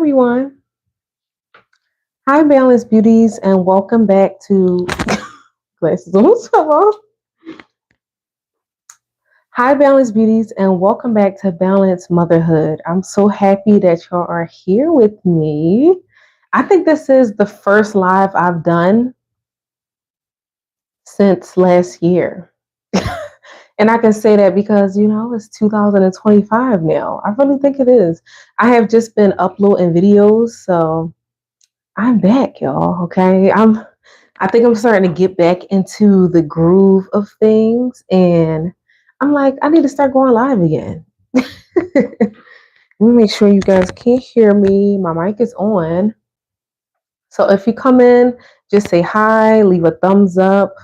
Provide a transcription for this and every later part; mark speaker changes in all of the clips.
Speaker 1: everyone. Hi, Balance Beauties, and welcome back to Glasses on Summer. Hi, Balance Beauties, and welcome back to Balance Motherhood. I'm so happy that y'all are here with me. I think this is the first live I've done since last year. And I can say that because, it's 2025 now. I really think it is. I have just been uploading videos, so I'm back, y'all. Okay. I think I'm starting to get back into the groove of things, and I'm like, I need to start going live again. Let me make sure you guys can hear me. My mic is on. So if you come in, just say hi, leave a thumbs up,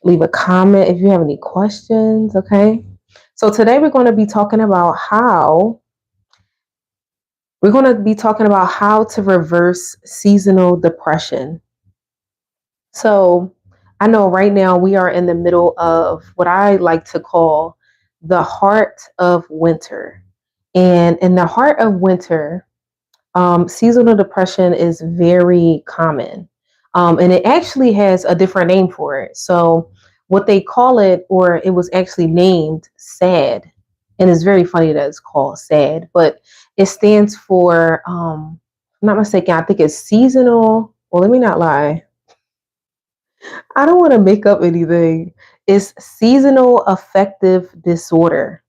Speaker 1: leave a comment if you have any questions. Okay. So today we're going to be talking about how to reverse seasonal depression. So I know right now we are in the middle of what I like to call the heart of winter. And in the heart of winter, seasonal depression is very common. And it actually has a different name for it. So what they call it, or it was actually named SAD. And it's very funny that it's called SAD, but it stands for, if I'm not mistaken, I think it's seasonal. Well, let me not lie. I don't want to make up anything. It's seasonal affective disorder.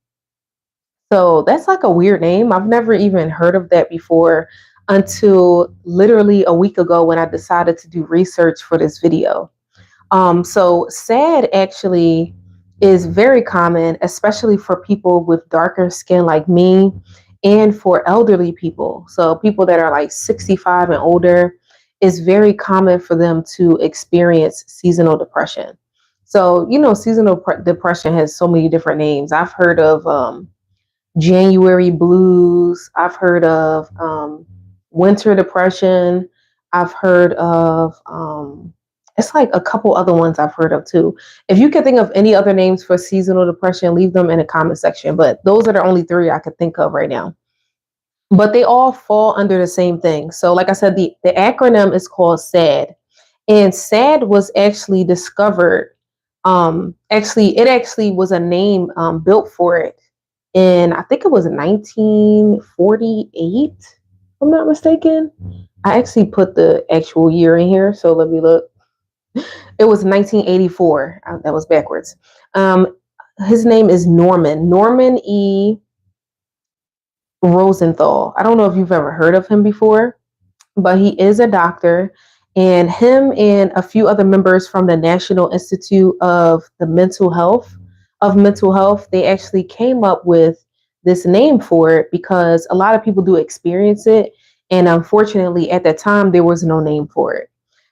Speaker 1: So that's like a weird name. I've never even heard of that before until literally a week ago when I decided to do research for this video. So SAD actually is very common, especially for people with darker skin like me and for elderly people. So people that are like 65 and older, it's very common for them to experience seasonal depression. So, depression has so many different names. I've heard of January blues. I've heard of winter depression. I've heard of it's like a couple other ones I've heard of too. If you can think of any other names for seasonal depression, leave them in the comment section. But those are the only three I could think of right now. But they all fall under the same thing. So, like I said, the acronym is called SAD, and SAD was actually discovered. It actually was a name built for it in, I think it was 1948, if I'm not mistaken. I actually put the actual year in here, so let me look. It was 1984. That was backwards. His name is Norman E. Rosenthal. I don't know if you've ever heard of him before, but he is a doctor, and him and a few other members from the National Institute of Mental Health, they actually came up with this name for it because a lot of people do experience it, and unfortunately at that time there was no name for it.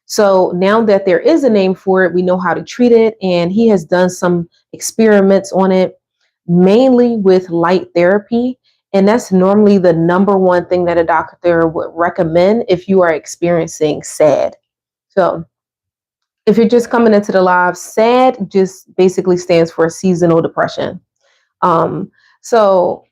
Speaker 1: So now that there is a name for it, we know how to treat it, and he has done some experiments on it, mainly with light therapy. And that's normally the number one thing that a doctor would recommend if you are experiencing SAD. So if you're just coming into the live, SAD just basically stands for seasonal depression. So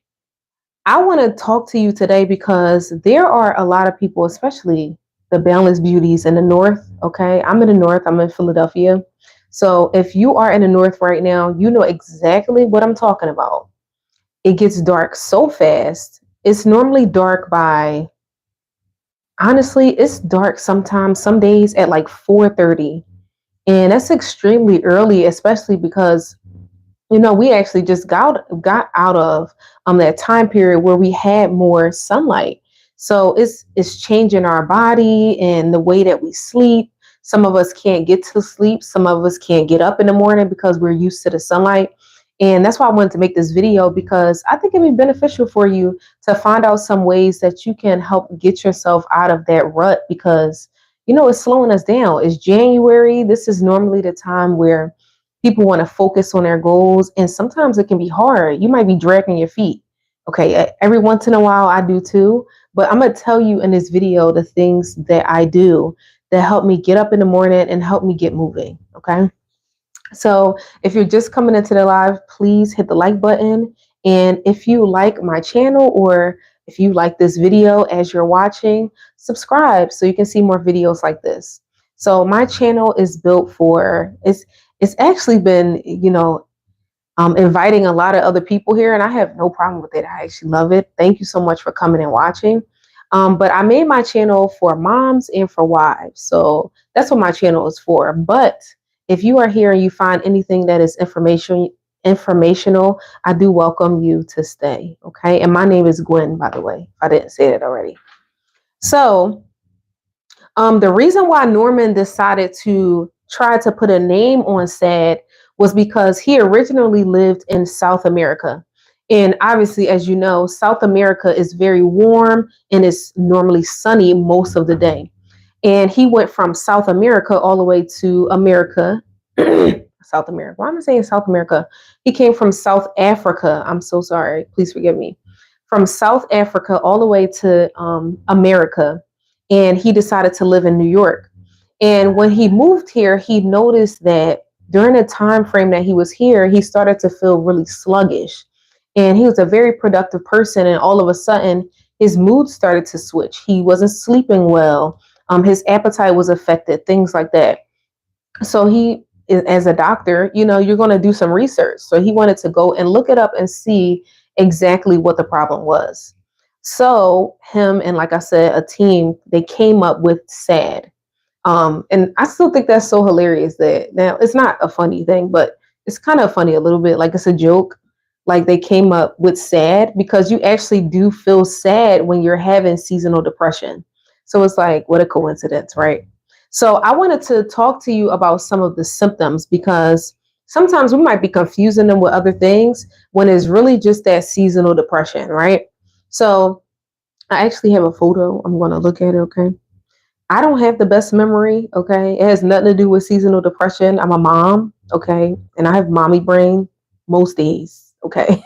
Speaker 1: I want to talk to you today because there are a lot of people, especially the Boundless Beauties in the North. Okay. I'm in the North. I'm in Philadelphia. So if you are in the North right now, you know exactly what I'm talking about. It gets dark so fast. It's normally dark by, honestly, it's dark sometimes, some days at like 4:30. And that's extremely early, especially because, we actually just got out of that time period where we had more sunlight. So it's changing our body and the way that we sleep. Some of us can't get to sleep. Some of us can't get up in the morning because we're used to the sunlight. And that's why I wanted to make this video, because I think it'd be beneficial for you to find out some ways that you can help get yourself out of that rut, because, it's slowing us down. It's January. This is normally the time where people want to focus on their goals, and sometimes it can be hard. You might be dragging your feet. Okay, every once in a while I do too, but I'm going to tell you in this video the things that I do that help me get up in the morning and help me get moving. Okay. So if you're just coming into the live, please hit the like button. And if you like my channel, or If you like this video as you're watching, subscribe so you can see more videos like this. So my channel is built for it's actually been, inviting a lot of other people here, and I have no problem with it. I actually love it. Thank you so much for coming and watching. But I made my channel for moms and for wives. So that's what my channel is for. But if you are here and you find anything that is informational, I do welcome you to stay. Okay. And my name is Gwen, by the way, if I didn't say it already. So the reason why Norman decided to try to put a name on SAD was because he originally lived in South America. And obviously, as you know, South America is very warm and it's normally sunny most of the day. And he went from South America all the way to America. South America. Why am I saying South America? He came from South Africa. I'm so sorry. Please forgive me. From South Africa all the way to America. And he decided to live in New York. And when he moved here, he noticed that during the time frame that he was here, he started to feel really sluggish. And he was a very productive person. And all of a sudden, his mood started to switch. He wasn't sleeping well. His appetite was affected, things like that. So he, as a doctor, you're going to do some research. So he wanted to go and look it up and see exactly what the problem was. So him and, like I said, a team, they came up with SAD. And I still think that's so hilarious that now it's not a funny thing, but it's kind of funny a little bit. Like it's a joke. Like they came up with SAD because you actually do feel sad when you're having seasonal depression. So it's like, what a coincidence, right? So I wanted to talk to you about some of the symptoms because sometimes we might be confusing them with other things when it's really just that seasonal depression, right? So I actually have a photo. I'm going to look at it, okay? I don't have the best memory, okay? It has nothing to do with seasonal depression. I'm a mom, okay? And I have mommy brain most days, okay?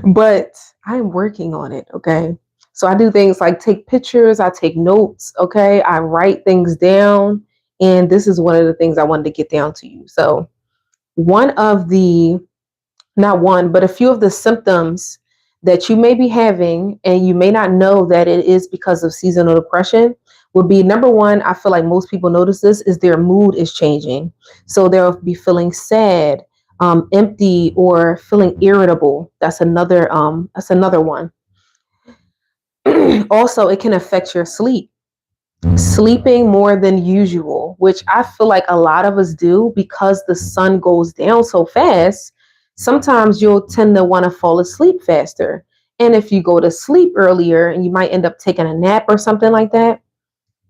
Speaker 1: But I'm working on it, okay? So I do things like take pictures, I take notes, okay? I write things down. And this is one of the things I wanted to get down to you. So one of the not one, but a few of the symptoms that you may be having, and you may not know that it is because of seasonal depression, would be number one. I feel like most people notice this is their mood is changing. So they'll be feeling sad, empty, or feeling irritable. That's another one. Also, it can affect your sleep. Sleeping more than usual, which I feel like a lot of us do because the sun goes down so fast. Sometimes you'll tend to want to fall asleep faster. And if you go to sleep earlier and you might end up taking a nap or something like that,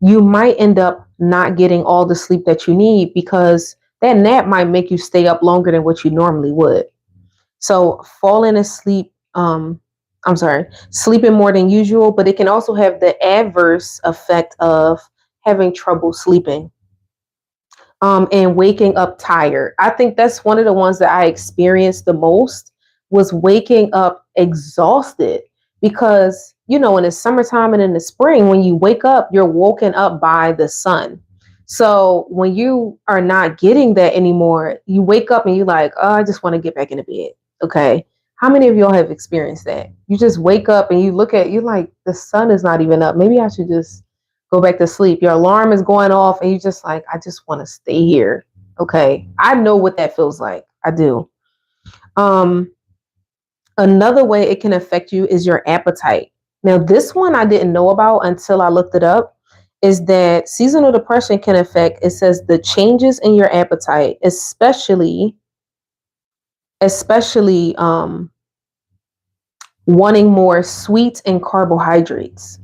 Speaker 1: you might end up not getting all the sleep that you need because that nap might make you stay up longer than what you normally would. So falling asleep, sleeping more than usual, but it can also have the adverse effect of having trouble sleeping. And waking up tired. I think that's one of the ones that I experienced the most was waking up exhausted because, in the summertime and in the spring, when you wake up, you're woken up by the sun. So when you are not getting that anymore, you wake up and you're like, oh, I just want to get back into bed. Okay. How many of y'all have experienced that? You just wake up and you're like, the sun is not even up. Maybe I should just go back to sleep. Your alarm is going off and you're just like, I just want to stay here. Okay. I know what that feels like. I do. Another way it can affect you is your appetite. Now, this one I didn't know about until I looked it up, is that seasonal depression can affect, it says, the changes in your appetite, especially wanting more sweets and carbohydrates.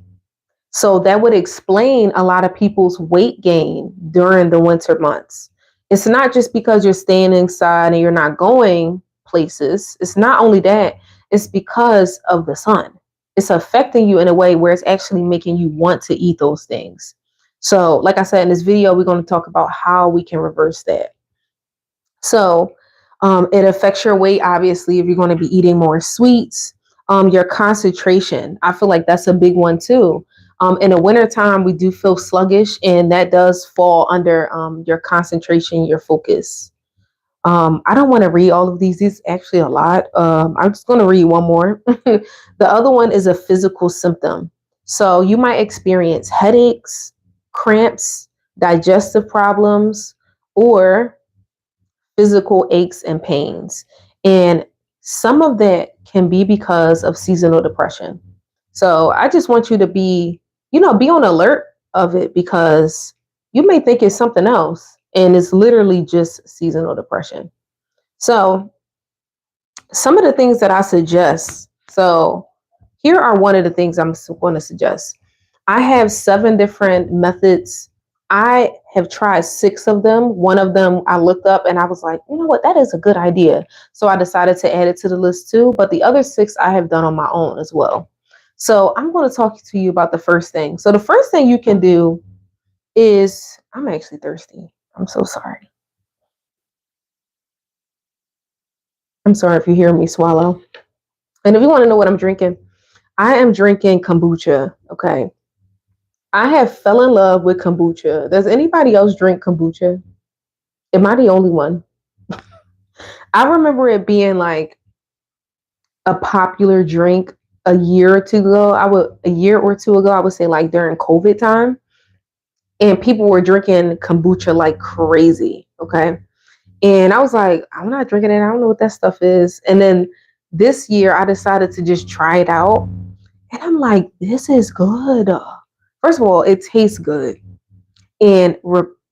Speaker 1: So that would explain a lot of people's weight gain during the winter months. It's not just because you're staying inside and you're not going places. It's not only that, it's because of the sun. It's affecting you in a way where it's actually making you want to eat those things. So, like I said, in this video, we're going to talk about how we can reverse that. So it affects your weight, obviously, if you're going to be eating more sweets. Your concentration. I feel like that's a big one too. In the wintertime, we do feel sluggish, and that does fall under your concentration, your focus. I don't want to read all of these. These actually a lot. I'm just going to read one more. The other one is a physical symptom. So you might experience headaches, cramps, digestive problems, or physical aches and pains. And some of that can be because of seasonal depression. So I just want you to be on alert of it, because you may think it's something else and it's literally just seasonal depression. So some of the things that I suggest. So here are one of the things I'm going to suggest. I have 7 different methods. I have tried 6 of them. One of them I looked up and I was like, you know what, that is a good idea. So I decided to add it to the list too. But the other 6 I have done on my own as well. So I'm going to talk to you about the first thing. So the first thing you can do is, I'm actually thirsty. I'm so sorry. I'm sorry if you hear me swallow. And if you want to know what I'm drinking, I am drinking kombucha. Okay. I have fell in love with kombucha. Does anybody else drink kombucha? Am I the only one? I remember it being like a popular drink a year or two ago, I would say like during COVID time. And people were drinking kombucha like crazy. Okay. And I was like, I'm not drinking it. I don't know what that stuff is. And then this year I decided to just try it out. And I'm like, this is good. First of all, it tastes good. And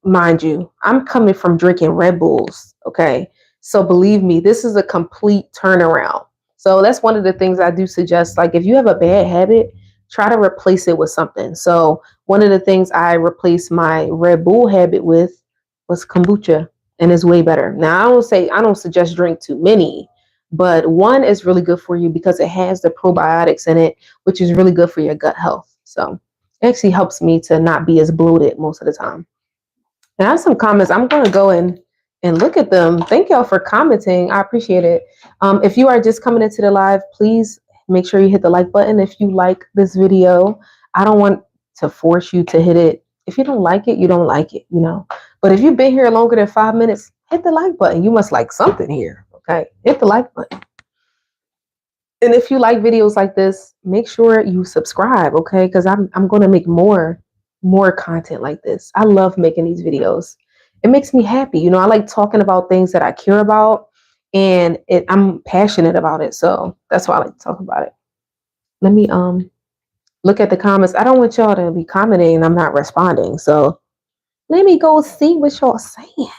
Speaker 1: mind you, I'm coming from drinking Red Bulls. Okay. So believe me, this is a complete turnaround. So that's one of the things I do suggest. Like, if you have a bad habit, try to replace it with something. So one of the things I replaced my Red Bull habit with was kombucha, and it's way better. Now, I don't suggest drink too many, but one is really good for you because it has the probiotics in it, which is really good for your gut health. So it actually helps me to not be as bloated most of the time. And I have some comments. I'm going to go and look at them. Thank y'all for commenting. I appreciate it. If you are just coming into the live, please make sure you hit the like button if you like this video. I don't want to force you to hit it. If you don't like it, you don't like it, you know. But if you've been here longer than 5 minutes, hit the like button. You must like something here. Okay. Hit the like button. And if you like videos like this, make sure you subscribe, okay? Because I'm gonna make more content like this. I love making these videos. It makes me happy. You know, I like talking about things that I care about, and I'm passionate about it. So that's why I like to talk about it. Let me look at the comments. I don't want y'all to be commenting and I'm not responding. So let me go see what y'all saying.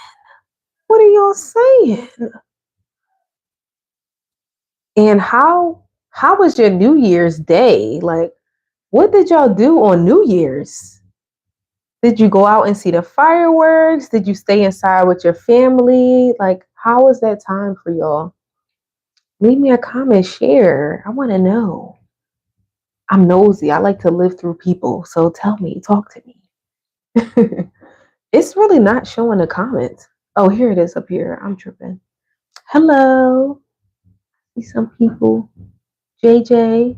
Speaker 1: What are y'all saying? And how was your New Year's Day? Like, what did y'all do on New Year's? Did you go out and see the fireworks? Did you stay inside with your family? Like, how was that time for y'all? Leave me a comment, share. I want to know. I'm nosy. I like to live through people. So tell me, talk to me. It's really not showing the comments. Oh, here it is up here. I'm tripping. Hello. See some people. JJ,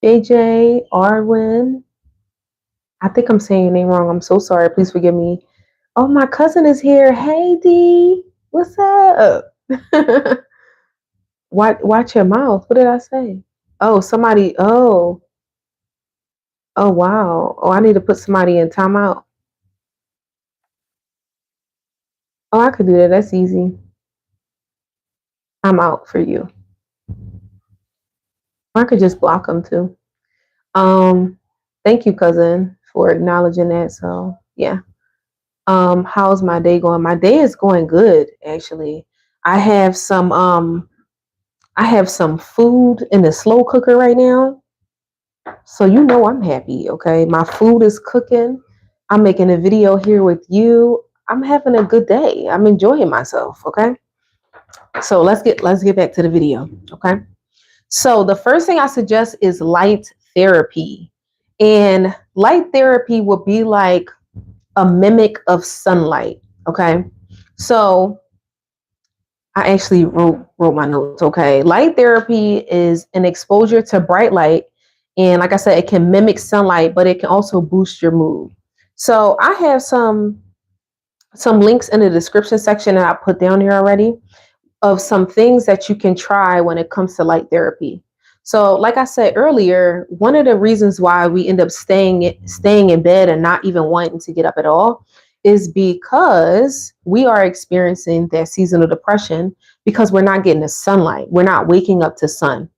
Speaker 1: JJ, Arwin. I think I'm saying your name wrong. I'm so sorry. Please forgive me. Oh, my cousin is here. Hey, D. What's up? Watch your mouth. What did I say? Oh, somebody. Oh, wow. Oh, I need to put somebody in timeout. Oh, I could do that. That's easy. I'm out for you. Or I could just block them too. Thank you, cousin, for acknowledging that. So, yeah. How's my day going? My day is going good, actually. I have some I have some food in the slow cooker right now. So you know I'm happy, okay? My food is cooking. I'm making a video here with you. I'm having a good day. I'm enjoying myself, okay? So let's get back to the video, okay? So the first thing I suggest is light therapy. And light therapy will be like a mimic of sunlight, okay? So I actually wrote my notes. Okay, light therapy is an exposure to bright light, and like I said, it can mimic sunlight, but it can also boost your mood. So I have some some links in the description section that I put down here already of some things that you can try when it comes to light therapy. So, like I said earlier, one of the reasons why we end up staying in bed and not even wanting to get up at all is because we are experiencing that seasonal depression because we're not getting the sunlight. We're not waking up to sun.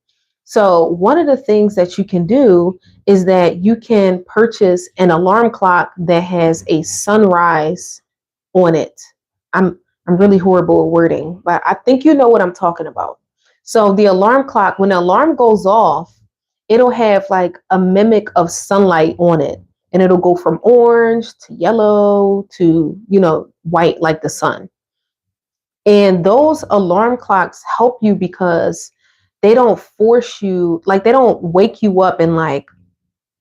Speaker 1: So, one of the things that you can do is that you can purchase an alarm clock that has a sunrise on it. I'm I'm really horrible at wording, but I think you know what I'm talking about. So the alarm clock, when the alarm goes off, it'll have like a mimic of sunlight on it. And it'll go from orange to yellow to, white like the sun. And those alarm clocks help you because they don't force you, like they don't wake you up and like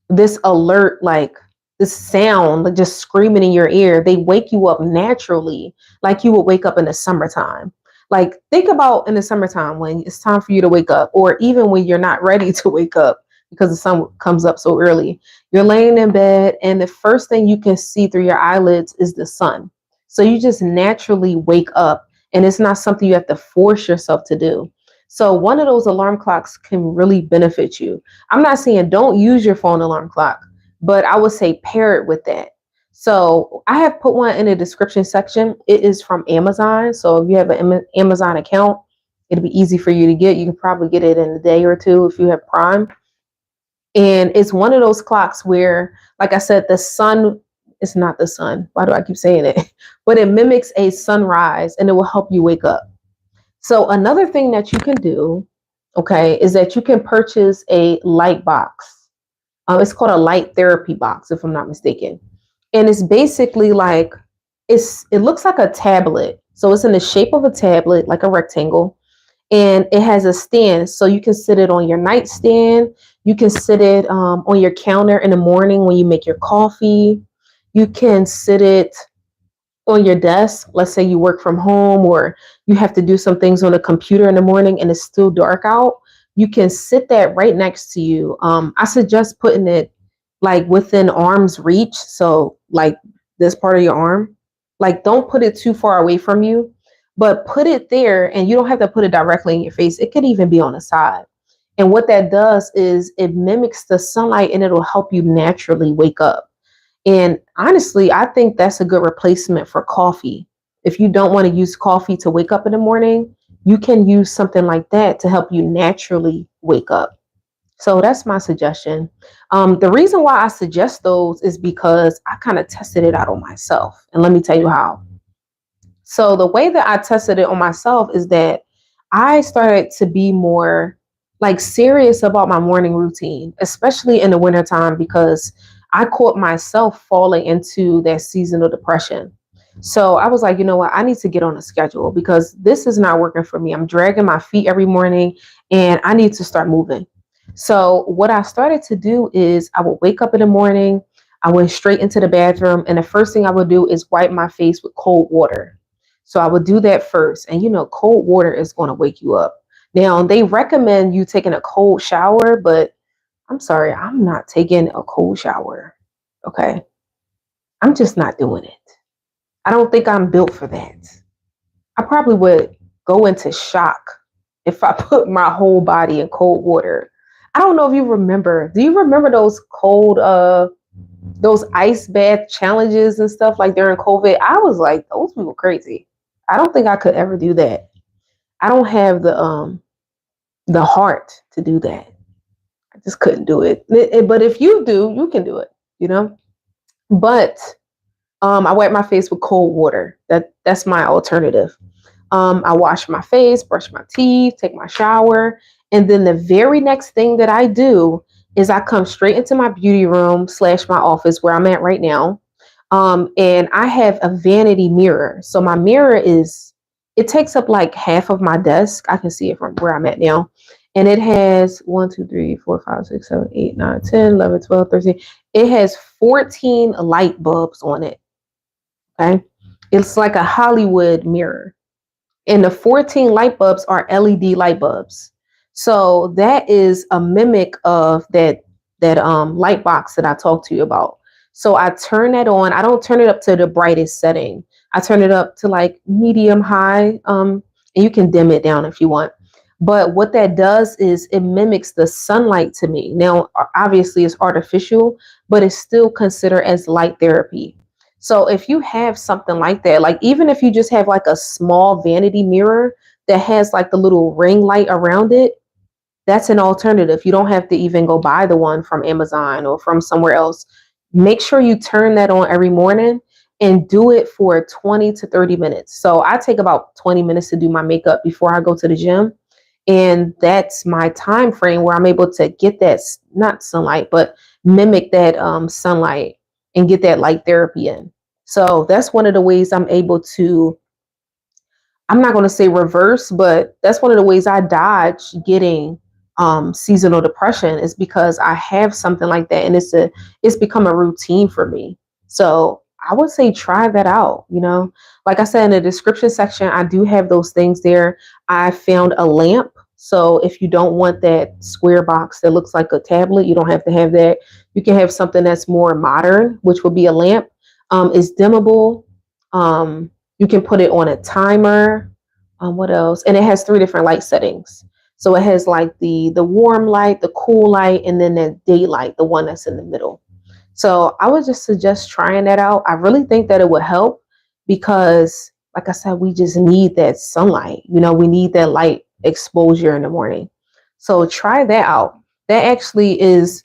Speaker 1: this alert, like this sound, like just screaming in your ear. They wake you up naturally, like you would wake up in the summertime. Like think about in the summertime when it's time for you to wake up, or even when you're not ready to wake up because the sun comes up so early. You're laying in bed, and the first thing you can see through your eyelids is the sun. So you just naturally wake up, and it's not something you have to force yourself to do. So one of those alarm clocks can really benefit you. I'm not saying don't use your phone alarm clock, but I would say pair it with that. So I have put one in the description section. It is from Amazon. So if you have an Amazon account, it'll be easy for you to get. You can probably get it in a day or two if you have Prime. And it's one of those clocks where, like I said, the sun is not the sun. Why do I keep saying it? But it mimics a sunrise and it will help you wake up. So another thing that you can do, okay, is that you can purchase a light box. It's called a light therapy box, if I'm not mistaken. And it's basically like it looks like a tablet. So it's in the shape of a tablet, like a rectangle, and it has a stand. So you can sit it on your nightstand. You can sit it on your counter in the morning when you make your coffee. You can sit it on your desk. Let's say you work from home or you have to do some things on a computer in the morning and it's still dark out. You can sit that right next to you. I suggest putting it like within arm's reach. So like this part of your arm, like don't put it too far away from you, but put it there, and you don't have to put it directly in your face. It could even be on the side. And what that does is it mimics the sunlight and it'll help you naturally wake up. And honestly, I think that's a good replacement for coffee. If you don't want to use coffee to wake up in the morning, you can use something like that to help you naturally wake up. So that's my suggestion. The reason why I suggest those is because I kind of tested it out on myself. And let me tell you how. So the way that I tested it on myself is that I started to be more like serious about my morning routine, especially in the wintertime, because I caught myself falling into that seasonal depression. So I was like, you know what? I need to get on a schedule because this is not working for me. I'm dragging my feet every morning and I need to start moving. So what I started to do is I would wake up in the morning, I went straight into the bathroom, and the first thing I would do is wipe my face with cold water. So I would do that first. And cold water is going to wake you up. Now, they recommend you taking a cold shower, but I'm sorry, I'm not taking a cold shower. Okay. I'm just not doing it. I don't think I'm built for that. I probably would go into shock if I put my whole body in cold water. I don't know if you remember. Do you remember those ice bath challenges and stuff like during COVID? I was like, those people crazy. I don't think I could ever do that. I don't have the heart to do that. I just couldn't do it. But if you do, you can do it, you know? But I wipe my face with cold water. That's my alternative. I wash my face, brush my teeth, take my shower, and then the very next thing that I do is I come straight into my beauty room / my office where I'm at right now. And I have a vanity mirror. So my mirror it takes up like half of my desk. I can see it from where I'm at now. And it has 1, 2, 3, 4, 5, 6, 7, 8, 9, 10, 11, 12, 13. It has 14 light bulbs on it. Okay. It's like a Hollywood mirror. And the 14 light bulbs are LED light bulbs. So that is a mimic of that light box that I talked to you about. So I turn that on. I don't turn it up to the brightest setting. I turn it up to like medium high. And you can dim it down if you want. But what that does is it mimics the sunlight to me. Now, obviously, it's artificial, but it's still considered as light therapy. So if you have something like that, like even if you just have like a small vanity mirror that has like the little ring light around it, that's an alternative. You don't have to even go buy the one from Amazon or from somewhere else. Make sure you turn that on every morning and do it for 20 to 30 minutes. So I take about 20 minutes to do my makeup before I go to the gym. And that's my time frame where I'm able to get that, not sunlight, but mimic that sunlight and get that light therapy in. So that's one of the ways I'm able to, I'm not going to say reverse, but that's one of the ways I dodge getting seasonal depression is because I have something like that, and it's become a routine for me. So I would say try that out. Like I said in the description section, I do have those things there. I found a lamp. So if you don't want that square box that looks like a tablet, you don't have to have that. You can have something that's more modern, which would be a lamp. It's dimmable. You can put it on a timer. What else? And it has three different light settings. So it has like the warm light, the cool light, and then the daylight, the one that's in the middle. So I would just suggest trying that out. I really think that it would help because, like I said, we just need that sunlight. We need that light exposure in the morning. So try that out. That actually is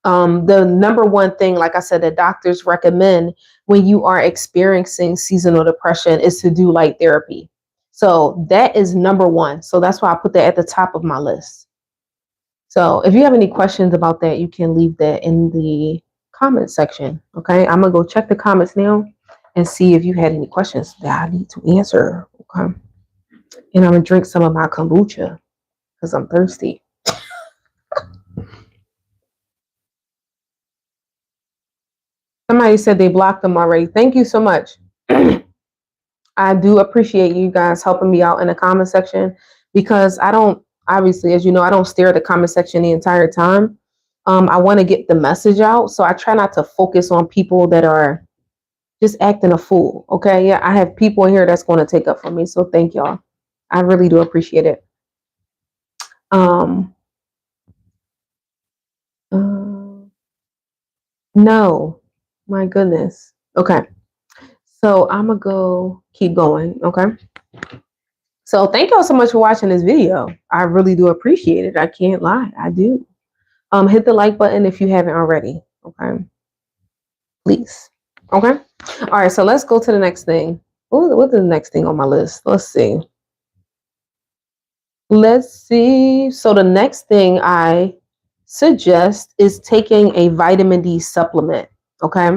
Speaker 1: the number one thing, like I said, that doctors recommend when you are experiencing seasonal depression is to do light therapy. So that is number one. So that's why I put that at the top of my list. So if you have any questions about that, you can leave that in the comment section. Okay. I'm going to go check the comments now and see if you had any questions that I need to answer. Okay. And I'm going to drink some of my kombucha because I'm thirsty. Somebody said they blocked them already. Thank you so much. I do appreciate you guys helping me out in the comment section because I don't, obviously, as you know, I don't stare at the comment section the entire time. I want to get the message out. So I try not to focus on people that are just acting a fool. Okay. Yeah. I have people in here that's going to take up for me. So thank y'all. I really do appreciate it. Um, no, my goodness. Okay. So I'm going to go keep going. Okay. So thank y'all so much for watching this video. I really do appreciate it. I can't lie. I do. Hit the like button if you haven't already. Okay. Please. Okay. All right. So let's go to the next thing. What's the next thing on my list? Let's see. So the next thing I suggest is taking a vitamin D supplement. Okay.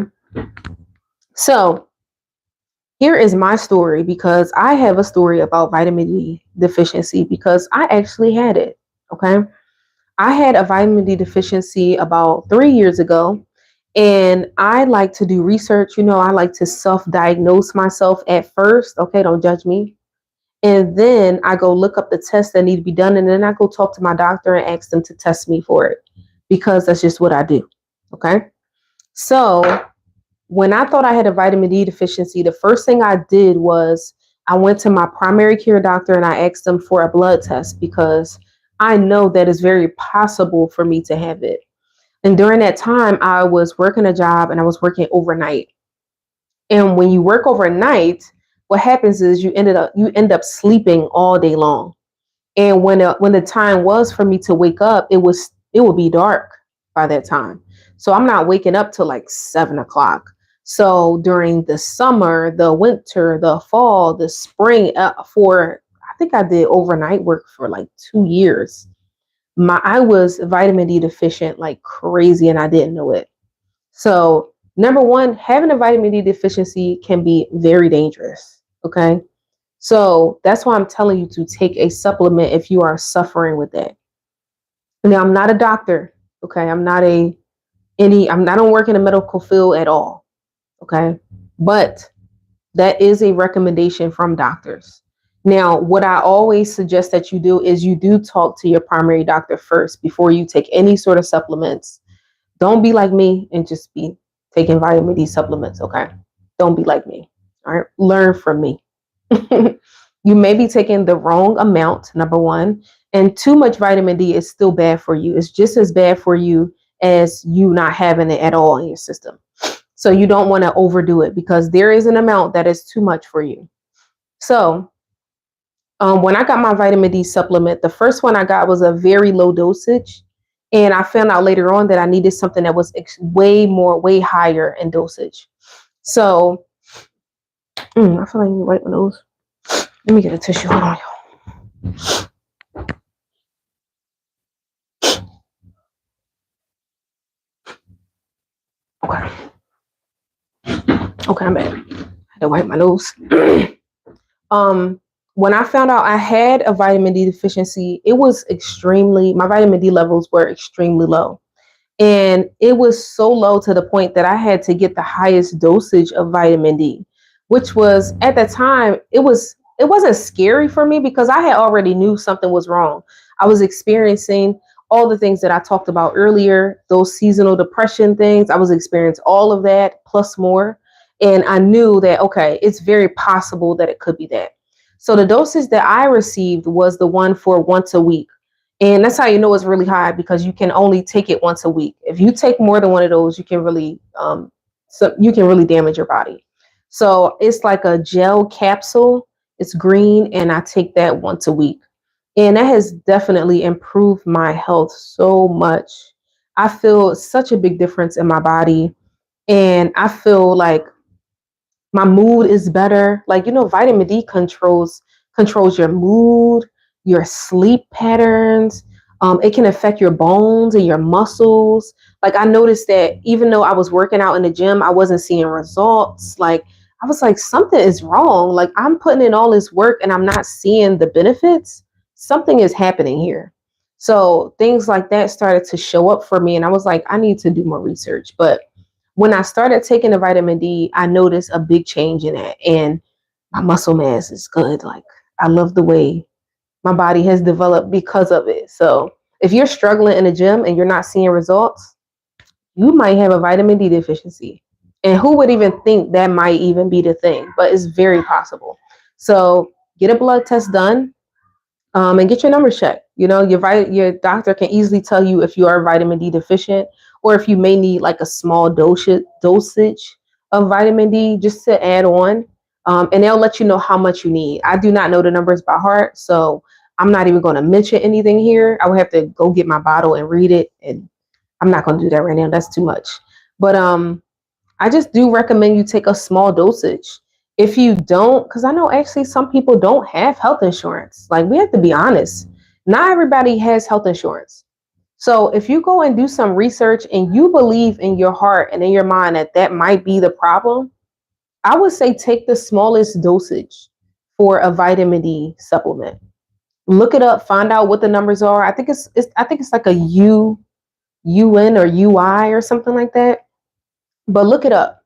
Speaker 1: So here is my story because I have a story about vitamin D deficiency because I actually had it. Okay. I had a vitamin D deficiency about 3 years ago, and I like to do research. I like to self-diagnose myself at first. Okay, don't judge me. And then I go look up the tests that need to be done, and then I go talk to my doctor and ask them to test me for it because that's just what I do. Okay. So when I thought I had a vitamin D deficiency, the first thing I did was I went to my primary care doctor and I asked them for a blood test because I know that it's very possible for me to have it. And during that time, I was working a job and I was working overnight. And when you work overnight, what happens is you end up sleeping all day long. And when the time was for me to wake up, it would be dark by that time. So I'm not waking up till like 7 o'clock. So during the summer, the winter, the fall, the spring, I think I did overnight work for like 2 years. I was vitamin D deficient like crazy and I didn't know it. So number one, having a vitamin D deficiency can be very dangerous. Okay. So that's why I'm telling you to take a supplement if you are suffering with that. Now, I'm not a doctor. Okay. I don't work in the medical field at all. Okay. But that is a recommendation from doctors. Now, what I always suggest that you do is you do talk to your primary doctor first before you take any sort of supplements. Don't be like me and just be taking vitamin D supplements, okay? Don't be like me. All right. Learn from me. You may be taking the wrong amount, number one. And too much vitamin D is still bad for you. It's just as bad for you as you not having it at all in your system. So you don't want to overdo it because there is an amount that is too much for you. So when I got my vitamin D supplement, the first one I got was a very low dosage. And I found out later on that I needed something that was way higher in dosage. So I feel like I need to wipe my nose. Let me get a tissue. Hold on. Okay. Okay, I'm back. I had to wipe my nose. When I found out I had a vitamin D deficiency, my vitamin D levels were extremely low. And it was so low to the point that I had to get the highest dosage of vitamin D, which was at the time, it wasn't scary for me because I had already knew something was wrong. I was experiencing all the things that I talked about earlier, those seasonal depression things. I was experiencing all of that plus more. And I knew that, okay, it's very possible that it could be that. So the dosage that I received was the one for once a week. And that's how you know it's really high because you can only take it once a week. If you take more than one of those, you can really damage your body. So it's like a gel capsule. It's green, and I take that once a week. And that has definitely improved my health so much. I feel such a big difference in my body. And I feel like my mood is better. Like, vitamin D controls your mood, your sleep patterns. It can affect your bones and your muscles. Like, I noticed that even though I was working out in the gym, I wasn't seeing results. Like, I was like, something is wrong. Like, I'm putting in all this work and I'm not seeing the benefits. Something is happening here. So things like that started to show up for me. And I was like, I need to do more research. But when I started taking the vitamin D, I noticed a big change in it. And my muscle mass is good. Like, I love the way my body has developed because of it. So if you're struggling in the gym and you're not seeing results, you might have a vitamin D deficiency. And who would even think that might even be the thing? But it's very possible. So get a blood test done, and get your numbers checked. Your doctor can easily tell you if you are vitamin D deficient or if you may need like a small dosage of vitamin D just to add on. And they'll let you know how much you need. I do not know the numbers by heart, so I'm not even going to mention anything here. I would have to go get my bottle and read it, and I'm not going to do that right now. That's too much. But I just do recommend you take a small dosage. If you don't, because I know actually some people don't have health insurance. Like, we have to be honest. Not everybody has health insurance. So if you go and do some research and you believe in your heart and in your mind that that might be the problem, I would say take the smallest dosage for a vitamin D supplement. Look it up, find out what the numbers are. I think it's like a UN or UI or something like that. But look it up.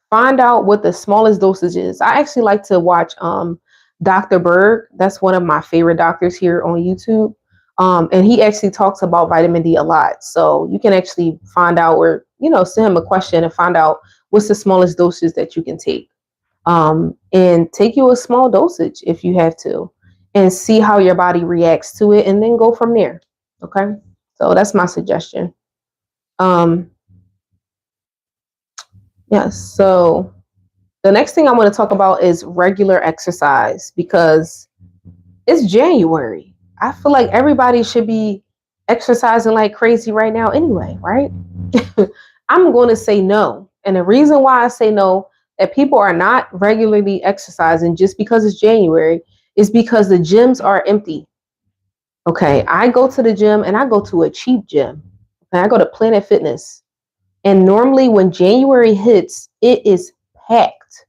Speaker 1: Find out what the smallest dosage is. I actually like to watch Dr. Berg. That's one of my favorite doctors here on YouTube. And he actually talks about vitamin D a lot. So you can actually find out or, send him a question and find out what's the smallest dosage that you can take. And take you a small dosage if you have to and see how your body reacts to it and then go from there. Okay. So that's my suggestion. Um, yes. So the next thing I want to talk about is regular exercise because it's January. I feel like everybody should be exercising like crazy right now anyway, right? I'm going to say no. And the reason why I say no, that people are not regularly exercising just because it's January, is because the gyms are empty. Okay, I go to the gym and I go to a cheap gym. And I go to Planet Fitness. And normally when January hits, it is packed.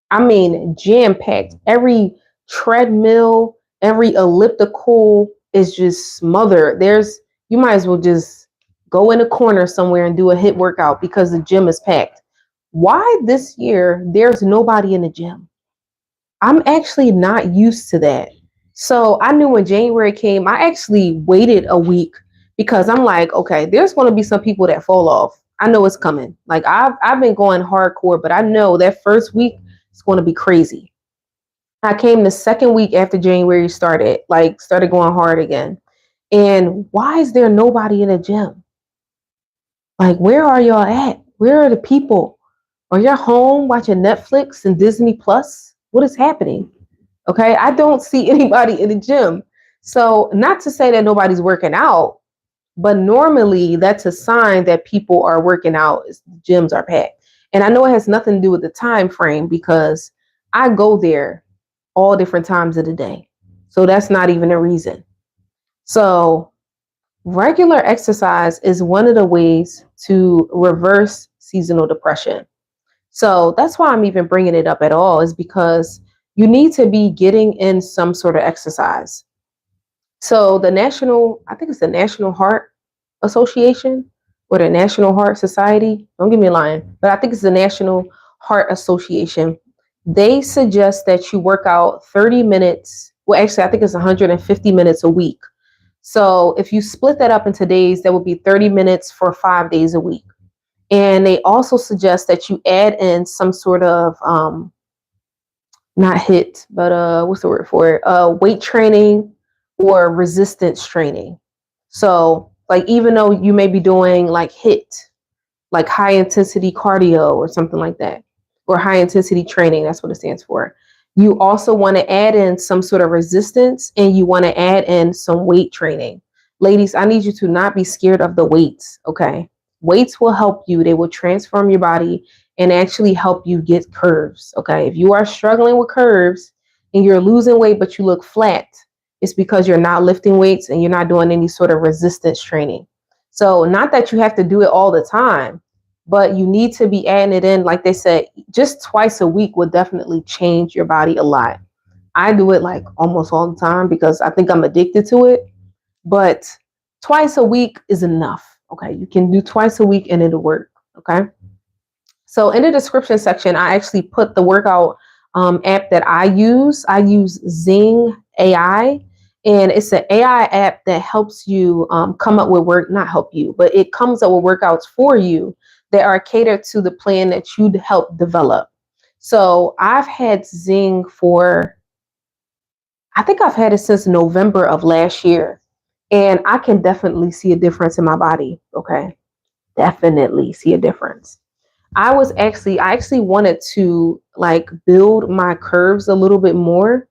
Speaker 1: I mean, jam packed. Every treadmill, every elliptical is just smothered. You might as well just go in a corner somewhere and do a HIIT workout because the gym is packed. Why this year there's nobody in the gym? I'm actually not used to that. So I knew when January came, I actually waited a week because I'm like, okay, there's going to be some people that fall off. I know it's coming. Like I've been going hardcore, but I know that first week is going to be crazy. I came the second week after January started, like started going hard again. And why is there nobody in the gym? Like, where are y'all at? Where are the people? Are y'all home watching Netflix and Disney Plus? What is happening? Okay, I don't see anybody in the gym. So, not to say that nobody's working out, but normally that's a sign that people are working out. Gyms are packed. And I know it has nothing to do with the time frame because I go there all different times of the day. So that's not even a reason. So regular exercise is one of the ways to reverse seasonal depression. So that's why I'm even bringing it up at all, is because you need to be getting in some sort of exercise. So I think it's the National Heart Association or the National Heart Society. Don't get me lying, but I think it's the National Heart Association. They suggest that you work out 30 minutes. Well, actually, I think it's 150 minutes a week. So if you split that up into days, that would be 30 minutes for 5 days a week. And they also suggest that you add in some sort of not hit, but what's the word for it? Weight training or resistance training. So like even though you may be doing like hit, like high intensity cardio or something like that, or high intensity training, that's what it stands for. You also want to add in some sort of resistance and you want to add in some weight training. Ladies, I need you to not be scared of the weights, okay? Weights will help you. They will transform your body and actually help you get curves, okay? If you are struggling with curves and you're losing weight but you look flat, it's because you're not lifting weights and you're not doing any sort of resistance training. So, not that you have to do it all the time, but you need to be adding it in. Like they said, just twice a week will definitely change your body a lot. I do it like almost all the time because I think I'm addicted to it, but twice a week is enough. Okay. You can do twice a week and it'll work. Okay. So in the description section, I actually put the workout app that I use. I use Zing AI, and it's an AI app that helps you come up with not help you, but it comes up with workouts for you that are catered to the plan that you'd help develop. So I've had Zing I think I've had it since November of last year, and I can definitely see a difference in my body. Okay. Definitely see a difference. I actually wanted to like build my curves a little bit more,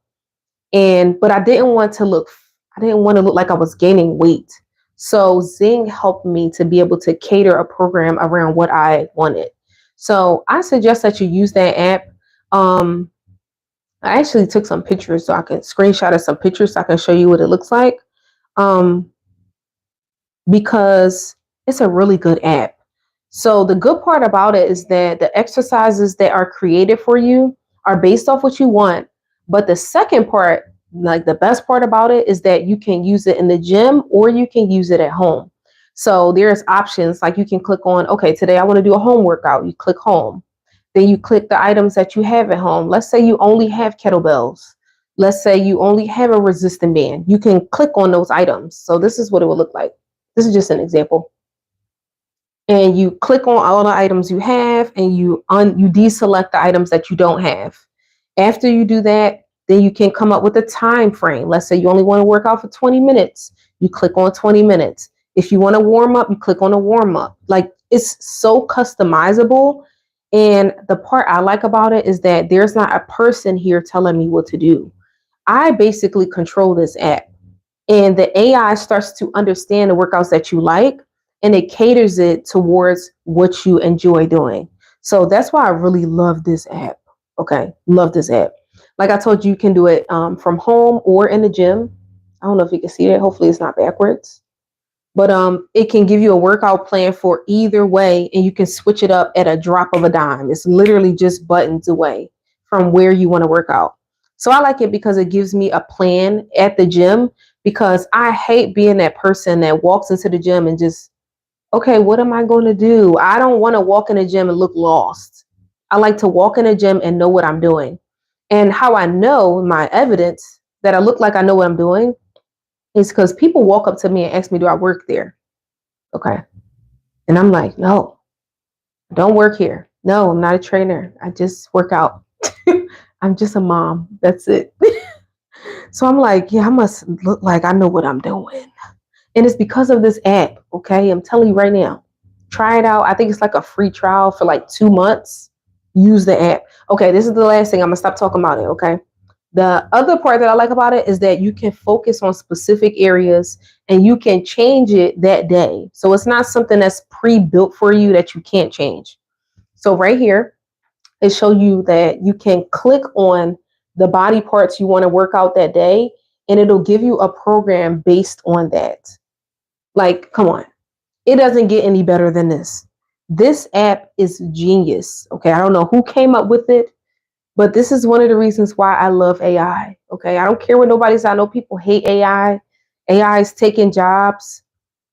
Speaker 1: but I didn't want to look like I was gaining weight. So Zing helped me to be able to cater a program around what I wanted. So I suggest that you use that app. Um, I actually took some pictures so I can screenshot some pictures so I can show you what it looks like. Um, because it's a really good app. So the good part about it is that the exercises that are created for you are based off what you want. But the second part, like the best part about it, is that you can use it in the gym or you can use it at home. So there's options like you can click on, okay, today I want to do a home workout. You click home. Then you click the items that you have at home. Let's say you only have kettlebells. Let's say you only have a resistant band. You can click on those items. So this is what it would look like. This is just an example. And you click on all the items you have and you deselect the items that you don't have. After you do that, then you can come up with a time frame. Let's say you only want to work out for 20 minutes. You click on 20 minutes. If you want to warm up, you click on a warm up. Like it's so customizable. And the part I like about it is that there's not a person here telling me what to do. I basically control this app. And the AI starts to understand the workouts that you like and it caters it towards what you enjoy doing. So that's why I really love this app. Okay. Love this app. Like I told you, you can do it from home or in the gym. I don't know if you can see that. Hopefully it's not backwards. But it can give you a workout plan for either way, and you can switch it up at a drop of a dime. It's literally just buttons away from where you want to work out. So I like it because it gives me a plan at the gym, because I hate being that person that walks into the gym and just, okay, what am I going to do? I don't want to walk in the gym and look lost. I like to walk in the gym and know what I'm doing. And how I know my evidence that I look like I know what I'm doing is because people walk up to me and ask me, do I work there? Okay. And I'm like, no. Don't work here. No, I'm not a trainer. I just work out. I'm just a mom. That's it. So I'm like, yeah, I must look like I know what I'm doing. And it's because of this app. Okay. I'm telling you right now. Try it out. I think it's like a free trial for like 2 months. Use the app. Okay. This is the last thing. I'm going to stop talking about it. Okay. The other part that I like about it is that you can focus on specific areas and you can change it that day. So it's not something that's pre-built for you that you can't change. So right here, it shows you that you can click on the body parts you want to work out that day, and it'll give you a program based on that. Like, come on. It doesn't get any better than this. This app is genius. Okay. I don't know who came up with it, but this is one of the reasons why I love AI. Okay. I don't care what nobody says. I know people hate AI. AI is taking jobs,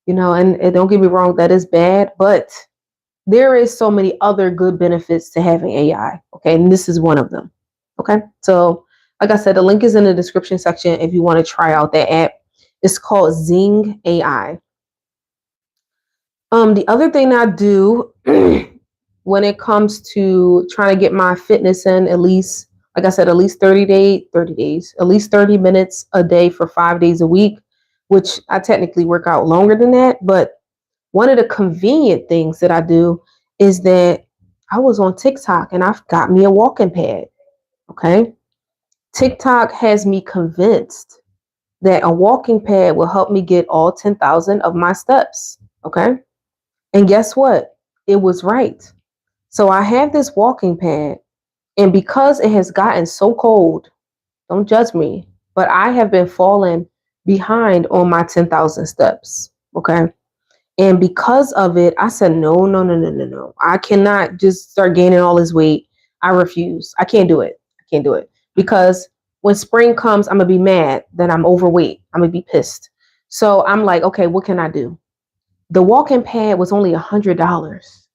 Speaker 1: and don't get me wrong, that is bad, but there is so many other good benefits to having AI. Okay. And this is one of them. Okay. So, like I said, the link is in the description section if you want to try out that app. It's called Zing AI. The other thing I do when it comes to trying to get my fitness in, at least, like I said, at least 30 days, at least 30 minutes a day for 5 days a week, which I technically work out longer than that. But one of the convenient things that I do is that I was on TikTok and I've got me a walking pad. Okay. TikTok has me convinced that a walking pad will help me get all 10,000 of my steps. Okay. And guess what? It was right. So I have this walking pad, and because it has gotten so cold, don't judge me, but I have been falling behind on my 10,000 steps. Okay. And because of it, I said, no, no, no, no, no, no. I cannot just start gaining all this weight. I refuse. I can't do it. I can't do it. Because when spring comes, I'm going to be mad that I'm overweight. I'm going to be pissed. So I'm like, okay, what can I do? The walking pad was only $100.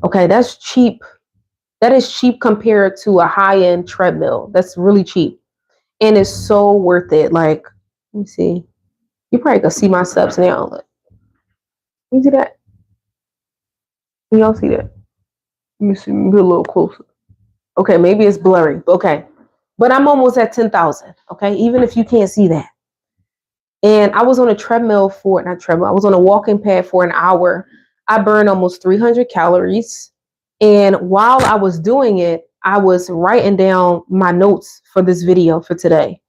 Speaker 1: Okay, that's cheap. That is cheap compared to a high-end treadmill. That's really cheap. And it's so worth it. Like, let me see. You probably can see my steps now. Look. You see that? Can y'all see that? Let me see. Be a little closer. Okay, maybe it's blurry. Okay. But I'm almost at 10,000. Okay. Even if you can't see that. And I was on a treadmill for, not treadmill, I was on a walking pad for an hour. I burned almost 300 calories. And while I was doing it, I was writing down my notes for this video for today.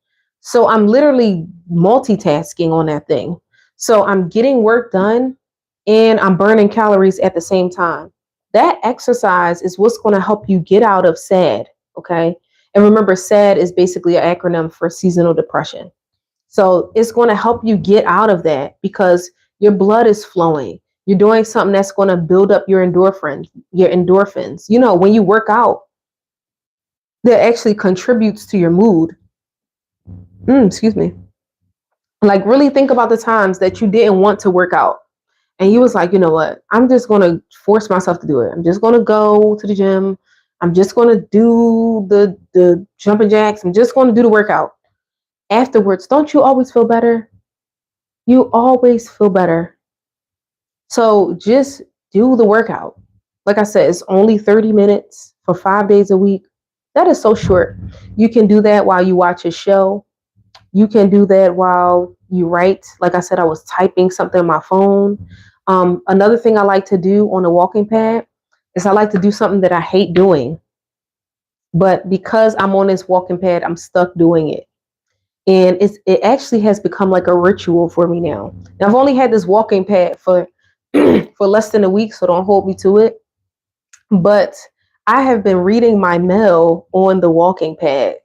Speaker 1: So I'm literally multitasking on that thing. So I'm getting work done and I'm burning calories at the same time. That exercise is what's going to help you get out of SAD. Okay. And remember, SAD is basically an acronym for seasonal depression. So it's going to help you get out of that because your blood is flowing. You're doing something that's going to build up your endorphins, when you work out, that actually contributes to your mood. Excuse me. Like really think about the times that you didn't want to work out. And you was like, you know what? I'm just going to force myself to do it. I'm just going to go to the gym. I'm just going to do the jumping jacks. I'm just going to do the workout. Afterwards, don't you always feel better? You always feel better. So just do the workout. Like I said, it's only 30 minutes for 5 days a week. That is so short. You can do that while you watch a show. You can do that while you write. Like I said, I was typing something on my phone. Another thing I like to do on a walking pad is I like to do something that I hate doing. But because I'm on this walking pad, I'm stuck doing it. And it actually has become like a ritual for me now. Now I've only had this walking pad for for less than a week, so don't hold me to it. But I have been reading my mail on the walking pad.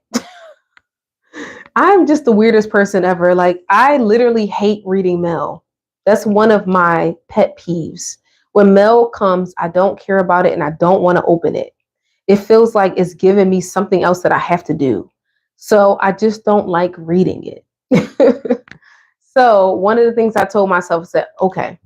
Speaker 1: I'm just the weirdest person ever. Like I literally hate reading mail. That's one of my pet peeves. When mail comes, I don't care about it and I don't want to open it. It feels like it's giving me something else that I have to do. So I just don't like reading it. So one of the things I told myself is that, okay,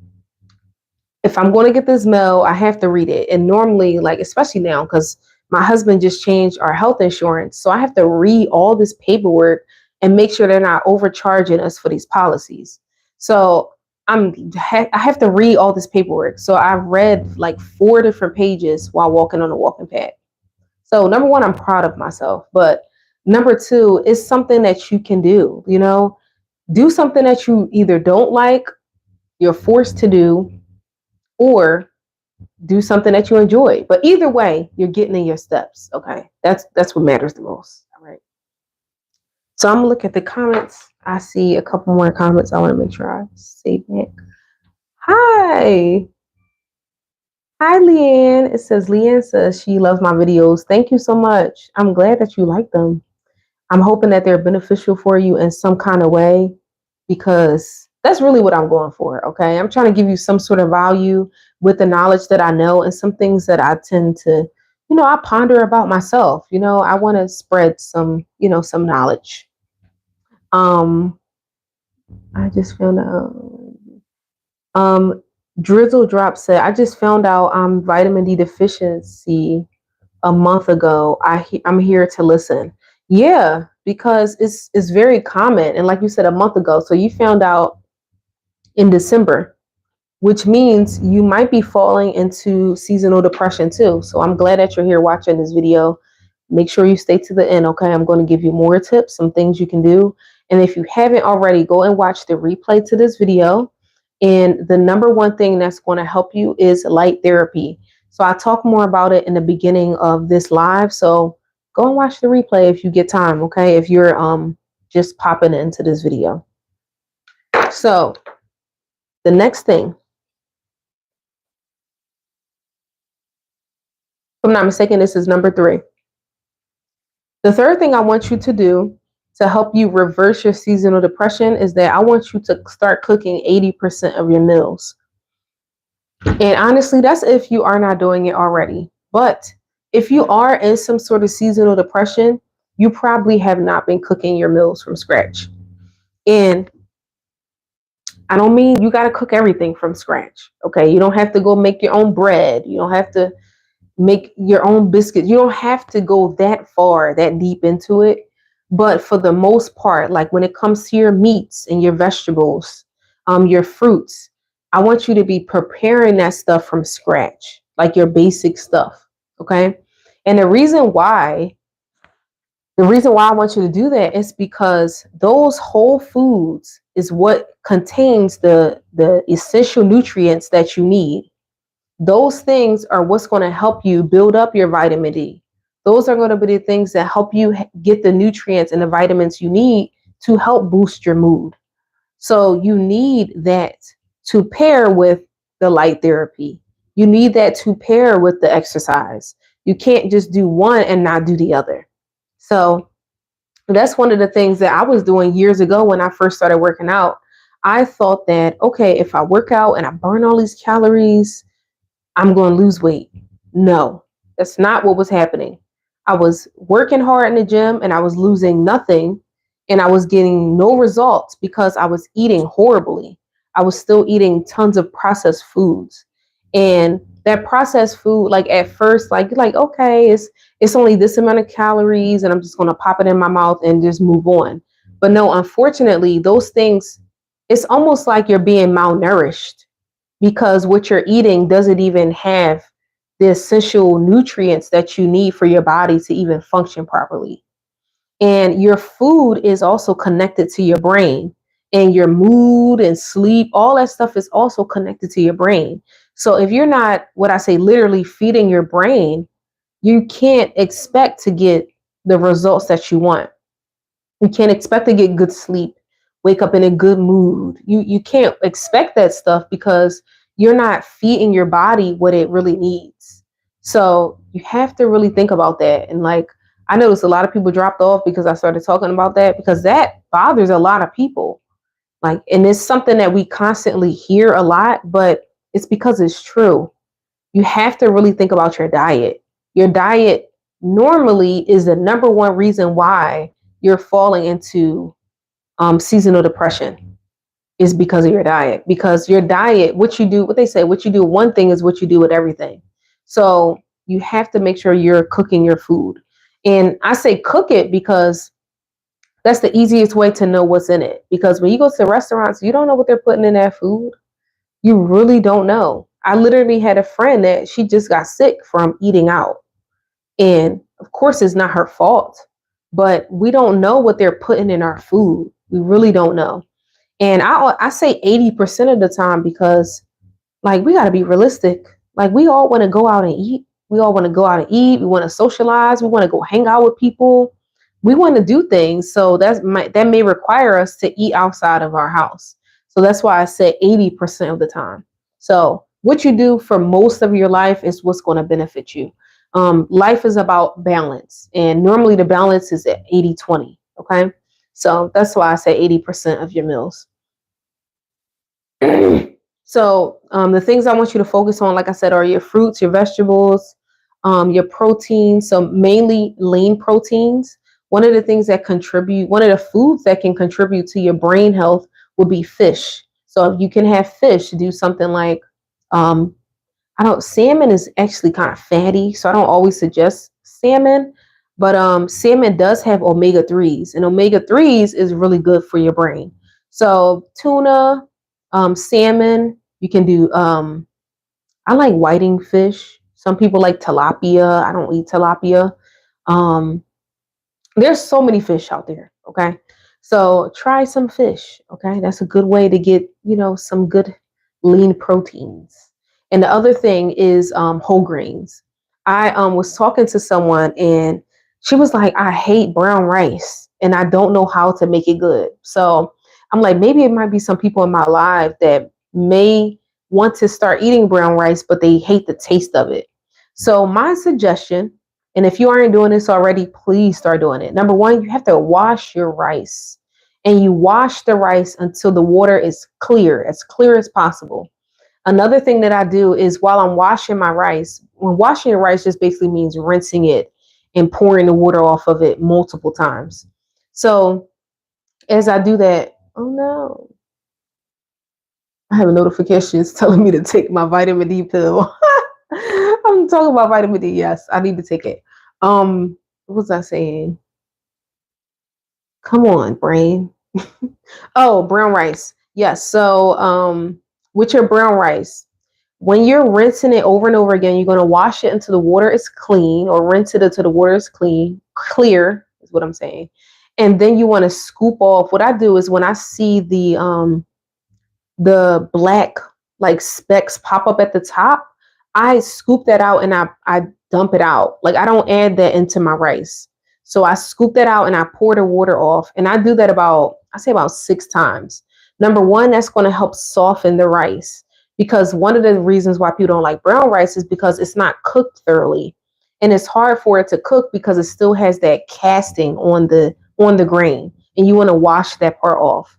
Speaker 1: if I'm going to get this mail, I have to read it. And normally, like, especially now, because my husband just changed our health insurance. So I have to read all this paperwork and make sure they're not overcharging us for these policies. So I have to read all this paperwork. So I've read like 4 different pages while walking on a walking pad. So number one, I'm proud of myself. But number two, it's something that you can do. Do something that you either don't like, you're forced to do, or do something that you enjoy. But either way, you're getting in your steps. Okay, that's what matters the most. All right. So I'm gonna look at the comments. I see a couple more comments. I want to make sure I save it. Hi. Hi, Leanne. It says Leanne says she loves my videos. Thank you so much. I'm glad that you like them. I'm hoping that they're beneficial for you in some kind of way, because that's really what I'm going for. Okay. I'm trying to give you some sort of value with the knowledge that I know, and some things that I tend to, I ponder about myself. I want to spread some knowledge. I just found out. Drizzle Drop said, I just found out I'm vitamin D deficiency a month ago. I'm here to listen. Yeah, because it's very common. And like you said, a month ago. So you found out in December, which means you might be falling into seasonal depression too. So I'm glad that you're here watching this video. Make sure you stay to the end, okay? I'm going to give you more tips, some things you can do. And if you haven't already, go and watch the replay to this video. And the number one thing that's going to help you is light therapy. So I talk more about it in the beginning of this live. So go and watch the replay if you get time, okay? If you're just popping into this video. So the next thing, if I'm not mistaken, this is number 3. The third thing I want you to do to help you reverse your seasonal depression is that I want you to start cooking 80% of your meals. And honestly, that's if you are not doing it already. But if you are in some sort of seasonal depression, you probably have not been cooking your meals from scratch. And I don't mean you got to cook everything from scratch. Okay. You don't have to go make your own bread. You don't have to make your own biscuits. You don't have to go that far, that deep into it. But for the most part, like when it comes to your meats and your vegetables, your fruits, I want you to be preparing that stuff from scratch, like your basic stuff. Okay. And the reason why I want you to do that is because those whole foods is what contains the essential nutrients that you need. Those things are what's going to help you build up your vitamin D. Those are going to be the things that help you get the nutrients and the vitamins you need to help boost your mood. So you need that to pair with the light therapy. You need that to pair with the exercise. You can't just do one and not do the other. So that's one of the things that I was doing years ago when I first started working out. I thought that, okay, if I work out and I burn all these calories, I'm going to lose weight. No, that's not what was happening. I was working hard in the gym and I was losing nothing, and I was getting no results because I was eating horribly. I was still eating tons of processed foods. And that processed food, like at first, like you're like, okay, it's only this amount of calories and I'm just going to pop it in my mouth and just move on. But no, unfortunately, those things, it's almost like you're being malnourished, because what you're eating doesn't even have the essential nutrients that you need for your body to even function properly. And your food is also connected to your brain, and your mood and sleep, all that stuff is also connected to your brain. So if you're not, what I say, literally feeding your brain, you can't expect to get the results that you want. You can't expect to get good sleep, wake up in a good mood. You can't expect that stuff because you're not feeding your body what it really needs. So you have to really think about that. And like, I noticed a lot of people dropped off because I started talking about that, because that bothers a lot of people. Like, and it's something that we constantly hear a lot, but it's because it's true. You have to really think about your diet. Your diet normally is the number one reason why you're falling into seasonal depression, is because of your diet. Because your diet, what you do, what they say, what you do one thing is what you do with everything. So you have to make sure you're cooking your food. And I say cook it because That's the easiest way to know what's in it. Because when you go to restaurants, you don't know what they're putting in that food. You really don't know. I literally had a friend that she just got sick from eating out. And of course, it's not her fault, but we don't know what they're putting in our food. We really don't know. And I say 80% of the time because like we got to be realistic. Like we all want to go out and eat. We all want to go out and eat. We want to socialize. We want to go hang out with people. We want to do things. So that may require us to eat outside of our house. So that's why I said 80% of the time. So what you do for most of your life is what's going to benefit you. Life is about balance. And normally the balance is at 80-20. Okay. So that's why I say 80% of your meals. So the things I want you to focus on, like I said, are your fruits, your vegetables, your proteins. So mainly lean proteins. One of the foods that can contribute to your brain health would be fish. So if you can have fish, do something like, um, I don't, salmon is actually kind of fatty, so I don't always suggest salmon. But salmon does have omega 3s, and omega 3s is really good for your brain. So tuna, salmon, you can do, I like whiting fish. Some people like tilapia. I don't eat tilapia. Um, there's so many fish out there. Okay. So try some fish. Okay. That's a good way to get, some good lean proteins. And the other thing is whole grains. I was talking to someone and she was like, I hate brown rice and I don't know how to make it good. So I'm like, maybe it might be some people in my life that may want to start eating brown rice, but they hate the taste of it. So my suggestion, and if you aren't doing this already, please start doing it. Number one, you have to wash your rice. And you wash the rice until the water is clear as possible. Another thing that I do is while I'm washing my rice, when washing your rice just basically means rinsing it and pouring the water off of it multiple times. So as I do that, oh no, I have notifications telling me to take my vitamin D pill. I'm talking about vitamin D. Yes, I need to take it. What was I saying? Come on, brain. Oh, brown rice. Yes. So, with your brown rice, when you're rinsing it over and over again, you're going to wash it until the water is clean, or rinse it until the water is clear is what I'm saying. And then you want to scoop off. What I do is when I see the black like specks pop up at the top, I scoop that out and I dump it out. Like I don't add that into my rice. So I scoop that out and I pour the water off. And I do that I say about 6 times. Number one, that's going to help soften the rice. Because one of the reasons why people don't like brown rice is because it's not cooked thoroughly. And it's hard for it to cook because it still has that casting on the grain. And you want to wash that part off.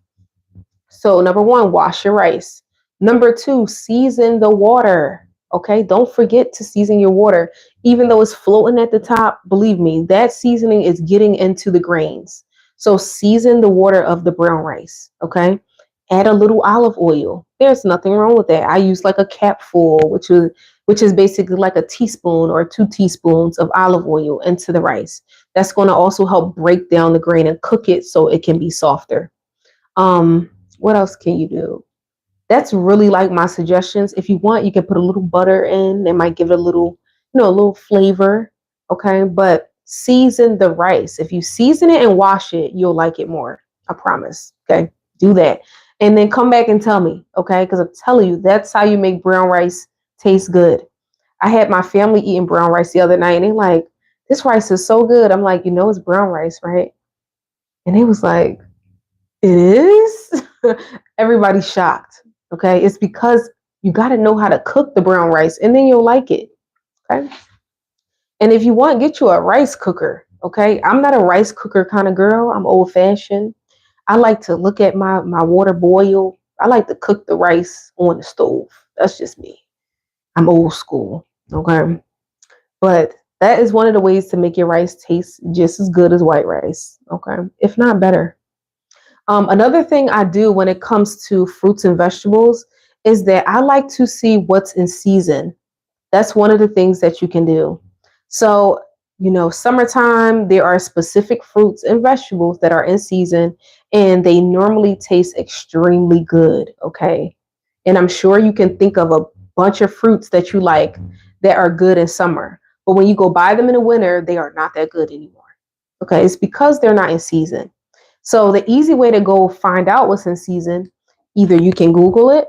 Speaker 1: So number one, wash your rice. Number two, season the water. Okay, don't forget to season your water. Even though it's floating at the top, believe me, that seasoning is getting into the grains. So season the water of the brown rice. Okay, add a little olive oil. There's nothing wrong with that. I use like a capful, which is basically like a teaspoon or 2 teaspoons of olive oil into the rice. That's going to also help break down the grain and cook it so it can be softer. What else can you do? That's really like my suggestions. If you want, you can put a little butter in. It might give it a little, a little flavor. Okay. But season the rice. If you season it and wash it, you'll like it more. I promise. Okay. Do that. And then come back and tell me. Okay. Because I'm telling you, that's how you make brown rice taste good. I had my family eating brown rice the other night and they're like, this rice is so good. I'm like, it's brown rice, right? And they was like, it is? Everybody's shocked. Okay. It's because you got to know how to cook the brown rice and then you'll like it. Okay. And if you want, get you a rice cooker. Okay. I'm not a rice cooker kind of girl. I'm old fashioned. I like to look at my water boil. I like to cook the rice on the stove. That's just me. I'm old school. Okay. But that is one of the ways to make your rice taste just as good as white rice. Okay. If not better. Another thing I do when it comes to fruits and vegetables is that I like to see what's in season. That's one of the things that you can do. So Summertime, there are specific fruits and vegetables that are in season and they normally taste extremely good. Okay. And I'm sure you can think of a bunch of fruits that you like that are good in summer. But when you go buy them in the winter, they are not that good anymore. Okay. It's because they're not in season. So the easy way to go find out what's in season, either you can Google it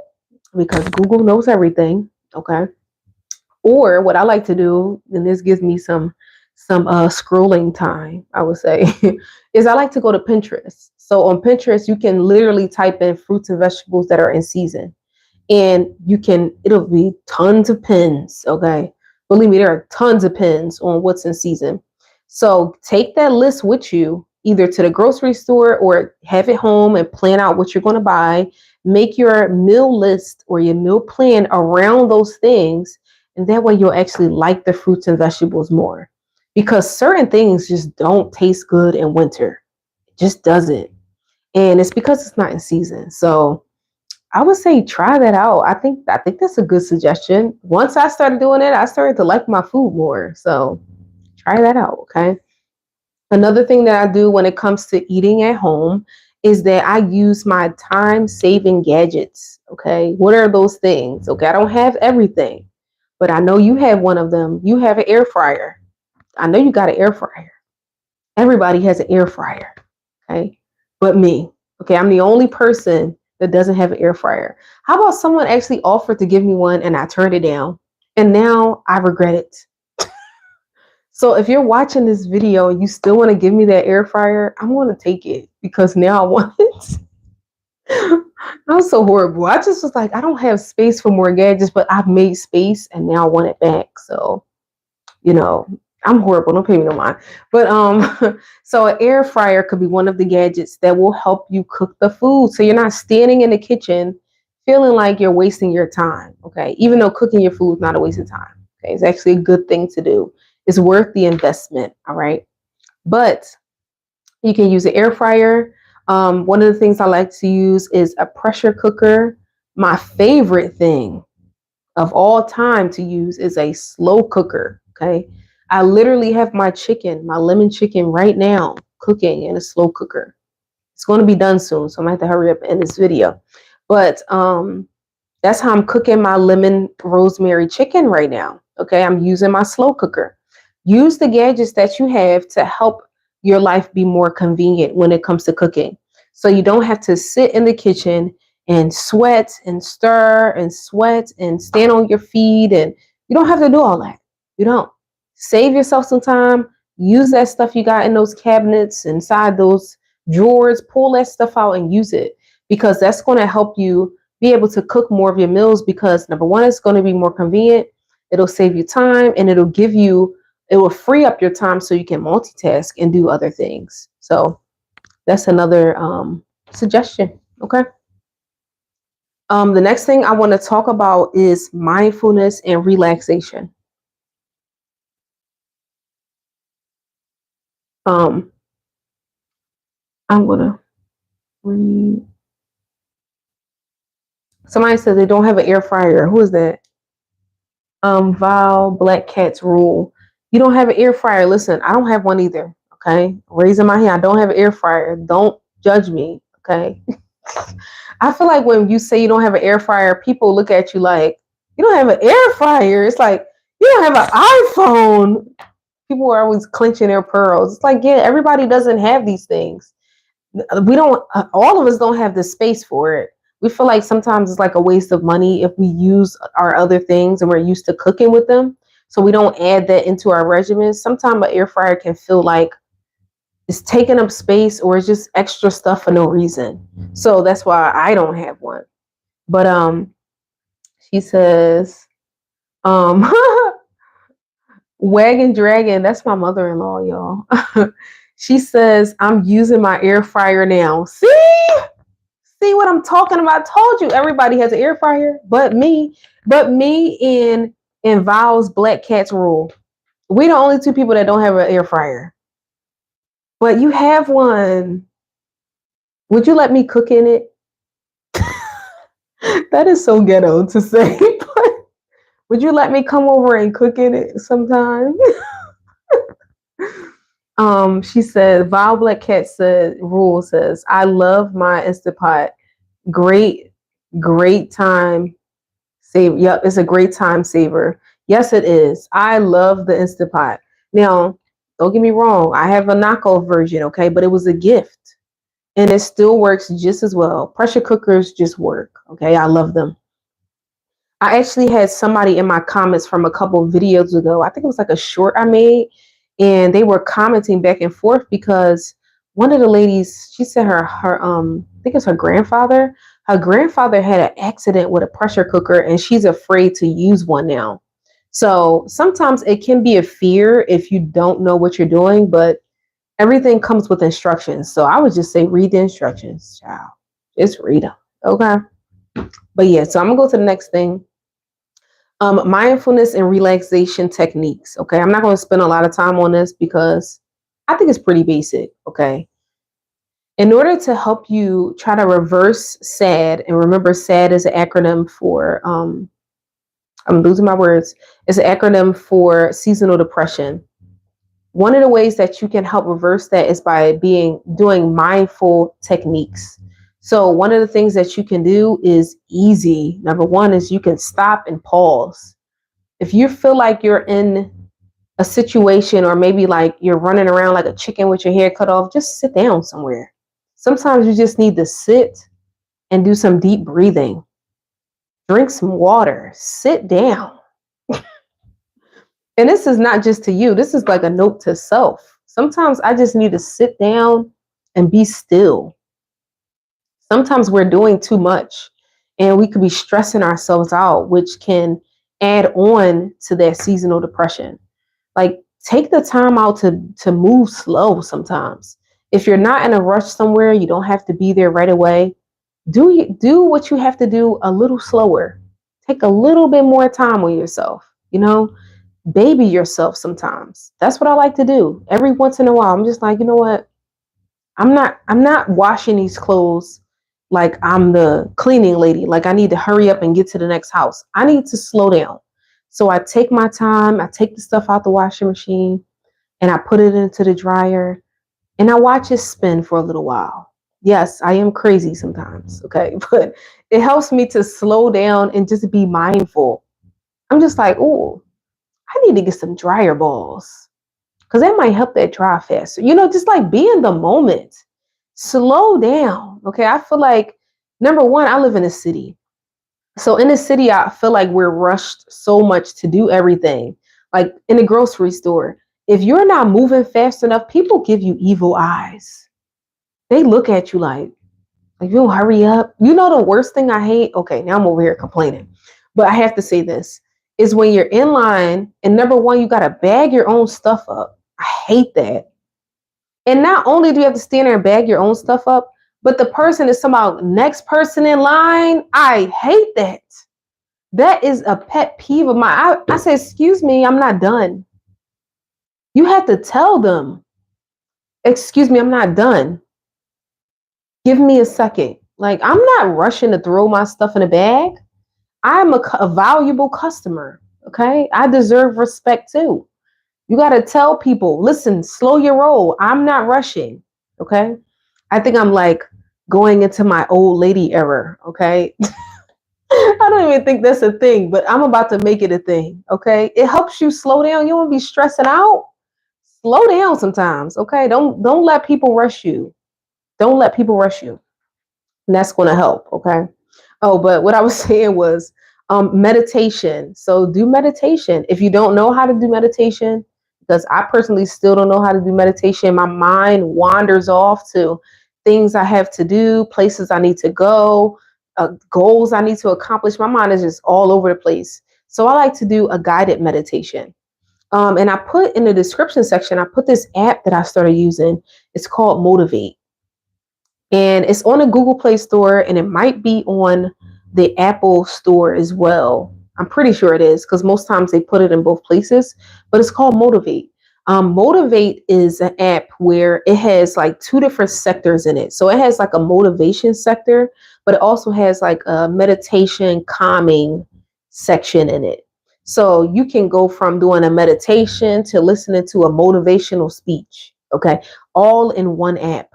Speaker 1: because Google knows everything. Okay. Or what I like to do, and this gives me some scrolling time, I would say, is I like to go to Pinterest. So on Pinterest, you can literally type in fruits and vegetables that are in season and it'll be tons of pins. Okay. Believe me, there are tons of pins on what's in season. So take that list with you either to the grocery store or have it home and plan out what you're going to buy. Make your meal list or your meal plan around those things. And that way you'll actually like the fruits and vegetables more because certain things just don't taste good in winter. It just doesn't. And it's because it's not in season. So I would say try that out. I think that's a good suggestion. Once I started doing it, I started to like my food more. So try that out, okay? Another thing that I do when it comes to eating at home is that I use my time-saving gadgets, okay? What are those things? Okay, I don't have everything, but I know you have one of them. You have an air fryer. I know you got an air fryer. Everybody has an air fryer, okay? But me, okay? I'm the only person that doesn't have an air fryer. How about someone actually offered to give me one and I turned it down? And now I regret it. So if you're watching this video and you still want to give me that air fryer, I'm going to take it because now I want it. I'm so horrible. I just was like, I don't have space for more gadgets, but I've made space and now I want it back. So you know, I'm horrible. Don't pay me no mind. But so an air fryer could be one of the gadgets that will help you cook the food. So you're not standing in the kitchen feeling like you're wasting your time. Okay. Even though cooking your food is not a waste of time. Okay. It's actually a good thing to do. It's worth the investment. All right. But you can use an air fryer. One of the things I like to use is a pressure cooker. My favorite thing of all time to use is a slow cooker. Okay. I literally have my chicken, my lemon chicken right now cooking in a slow cooker. It's going to be done soon, so I'm going to have to hurry up in this video. But that's how I'm cooking my lemon rosemary chicken right now. Okay, I'm using my slow cooker. Use the gadgets that you have to help your life be more convenient when it comes to cooking. So you don't have to sit in the kitchen and sweat and stir and sweat and stand on your feet. And you don't have to do all that. You don't. Save yourself some time. Use that stuff you got in those cabinets, inside those drawers. Pull that stuff out and use it because that's going to help you be able to cook more of your meals because number one, it's going to be more convenient. It'll save you time and it will free up your time so you can multitask and do other things. So that's another suggestion. Okay. The next thing I want to talk about is mindfulness and relaxation. Um, I'm gonna read. Somebody said they don't have an air fryer. Who is that? Val Black Cat's rule. You don't have an air fryer. Listen, I don't have one either. Okay, raising my hand. I don't have an air fryer. Don't judge me. Okay. I feel like when you say you don't have an air fryer, people look at you like you don't have an air fryer. It's like you don't have an iPhone. People are always clenching their pearls. It's like, yeah, everybody doesn't have these things. We don't, all of us don't have the space for it. We feel like sometimes it's like a waste of money if we use our other things and we're used to cooking with them. So we don't add that into our regimen. Sometimes an air fryer can feel like it's taking up space or it's just extra stuff for no reason. So that's why I don't have one. But she says, um Wagon Dragon, that's my mother-in-law, y'all. She says, I'm using my air fryer now. See what I'm talking about? I told you everybody has an air fryer, but me and Val's Black Cat's rule. We the only two people that don't have an air fryer. But you have one. Would you let me cook in it? That is so ghetto to say. But would you let me come over and cook in it sometime? She said, Vile Black Cat said, Rule says, I love my Instapot. Great, great time save. Yep, it's a great time saver. Yes, it is. I love the Instapot. Now, don't get me wrong. I have a knockoff version, okay, but it was a gift and it still works just as well. Pressure cookers just work, okay? I love them. I actually had somebody in my comments from a couple of videos ago. I think it was like a short I made, and they were commenting back and forth because one of the ladies, she said I think it's her grandfather. Her grandfather had an accident with a pressure cooker, and she's afraid to use one now. So sometimes it can be a fear if you don't know what you're doing, but everything comes with instructions. So I would just say read the instructions, child. Just read them. Okay. But yeah, so I'm gonna go to the next thing. Mindfulness and relaxation techniques. Okay, I'm not going to spend a lot of time on this because I think it's pretty basic. Okay, in order to help you try to reverse SAD, and remember, SAD is an acronym for I'm losing my words. It's an acronym for seasonal depression. One of the ways that you can help reverse that is by doing mindful techniques. So one of the things that you can do is easy. Number one is you can stop and pause. If you feel like you're in a situation or maybe like you're running around like a chicken with your hair cut off, just sit down somewhere. Sometimes you just need to sit and do some deep breathing. Drink some water, sit down. And this is not just to you, this is like a note to self. Sometimes I just need to sit down and be still. Sometimes we're doing too much and we could be stressing ourselves out, which can add on to that seasonal depression. Like take the time out to move slow sometimes. If you're not in a rush somewhere, you don't have to be there right away. Do what you have to do a little slower. Take a little bit more time on yourself, you know? Baby yourself sometimes. That's what I like to do. Every once in a while, I'm just like, you know what? I'm not washing these clothes like I'm the cleaning lady. Like I need to hurry up and get to the next house. I need to slow down. So I take my time, I take the stuff out the washing machine and I put it into the dryer and I watch it spin for a little while. Yes, I am crazy sometimes, okay? But it helps me to slow down and just be mindful. I'm just like, oh, I need to get some dryer balls because that might help that dry faster. You know, just like be in the moment. Slow down. Okay. I feel like number one, I live in a city. So in the city, I feel like we're rushed so much to do everything. Like in the grocery store, if you're not moving fast enough, people give you evil eyes. They look at you like you don't hurry up. You know the worst thing I hate? Okay, now I'm over here complaining. But I have to say this is when you're in line and number one, you gotta bag your own stuff up. I hate that. And not only do you have to stand there and bag your own stuff up, but the person is somehow next person in line. I hate that. That is a pet peeve of mine. I say, excuse me, I'm not done. You have to tell them, excuse me, I'm not done. Give me a second. Like, I'm not rushing to throw my stuff in a bag. I'm a valuable customer. Okay. I deserve respect too. You got to tell people, listen, slow your roll. I'm not rushing. Okay. I think I'm like going into my old lady era. Okay. I don't even think that's a thing, but I'm about to make it a thing. Okay. It helps you slow down. You won't be stressing out. Slow down sometimes. Okay. Don't let people rush you. Don't let people rush you. And that's going to help. Okay. Oh, but what I was saying was meditation. So do meditation. If you don't know how to do meditation, because I personally still don't know how to do meditation, my mind wanders off to things I have to do, places I need to go, goals I need to accomplish. My mind is just all over the place. So I like to do a guided meditation. And I put in the description section, I put this app that I started using. It's called Motivate. And it's on a Google Play Store and it might be on the Apple Store as well. I'm pretty sure it is because most times they put it in both places, but it's called Motivate. Motivate is an app where it has like two different sectors in it. So it has like a motivation sector, but it also has like a meditation calming section in it. So you can go from doing a meditation to listening to a motivational speech. Okay. All in one app.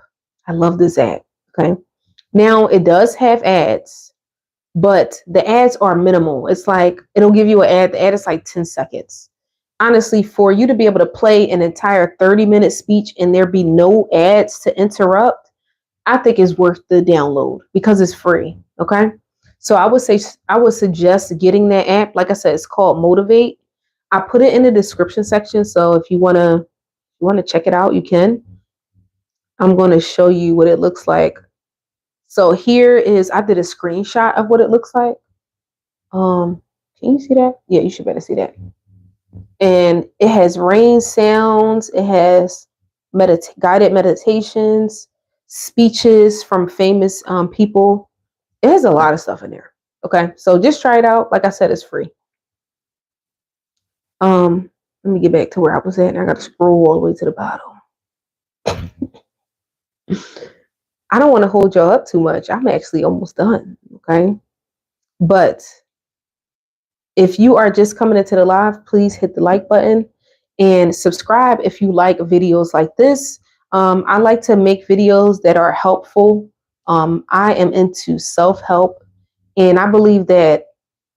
Speaker 1: I love this app. Okay. Now it does have ads, but the ads are minimal. It's like it'll give you an ad. The ad is like 10 seconds. Honestly, for you to be able to play an entire 30-minute speech and there be no ads to interrupt, I think is worth the download because it's free. Okay. So I would suggest getting that app. Like I said, it's called Motivate. I put it in the description section. So if you wanna check it out, you can. I'm gonna show you what it looks like. So here is I did a screenshot of what it looks like. Can you see that? Yeah, you should better see that. And it has rain sounds, it has guided meditations, speeches from famous people. It has a lot of stuff in there. Okay, so just try it out. Like I said, it's free. Let me get back to where I was at, and I got to scroll all the way to the bottom. I don't want to hold y'all up too much. I'm actually almost done. Okay, but if you are just coming into the live, please hit the like button and subscribe if you like videos like this. I like to make videos that are helpful. I am into self-help, and I believe that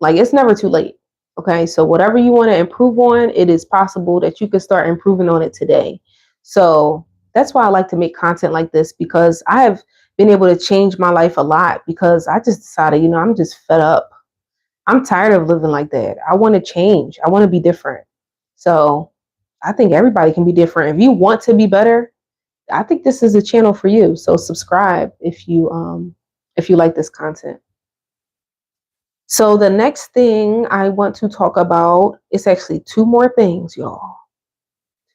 Speaker 1: like it's never too late. Okay, so whatever you want to improve on, it is possible that you can start improving on it today. So that's why I like to make content like this, because I have been able to change my life a lot because I just decided, I'm just fed up. I'm tired of living like that. I want to change. I want to be different. So I think everybody can be different. If you want to be better, I think this is a channel for you. So subscribe if you like this content. So the next thing I want to talk about is actually two more things, y'all.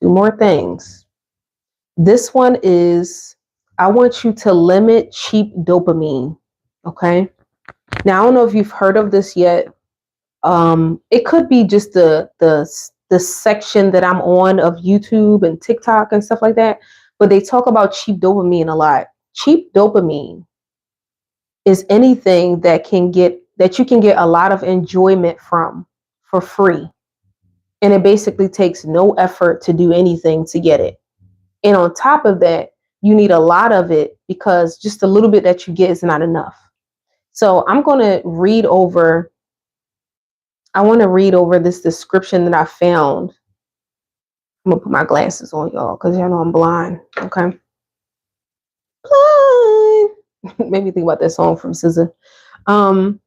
Speaker 1: Two more things. This one is I want you to limit cheap dopamine. Okay. Now I don't know if you've heard of this yet. It could be just the section that I'm on of YouTube and TikTok and stuff like that, but they talk about cheap dopamine a lot. Cheap dopamine is anything that you can get a lot of enjoyment from for free, and it basically takes no effort to do anything to get it. And on top of that, you need a lot of it because just a little bit that you get is not enough. So I want to read over this description that I found. I'm gonna put my glasses on, y'all, because y'all know I'm blind. Okay. Blind. Made me think about that song from SZA. Um,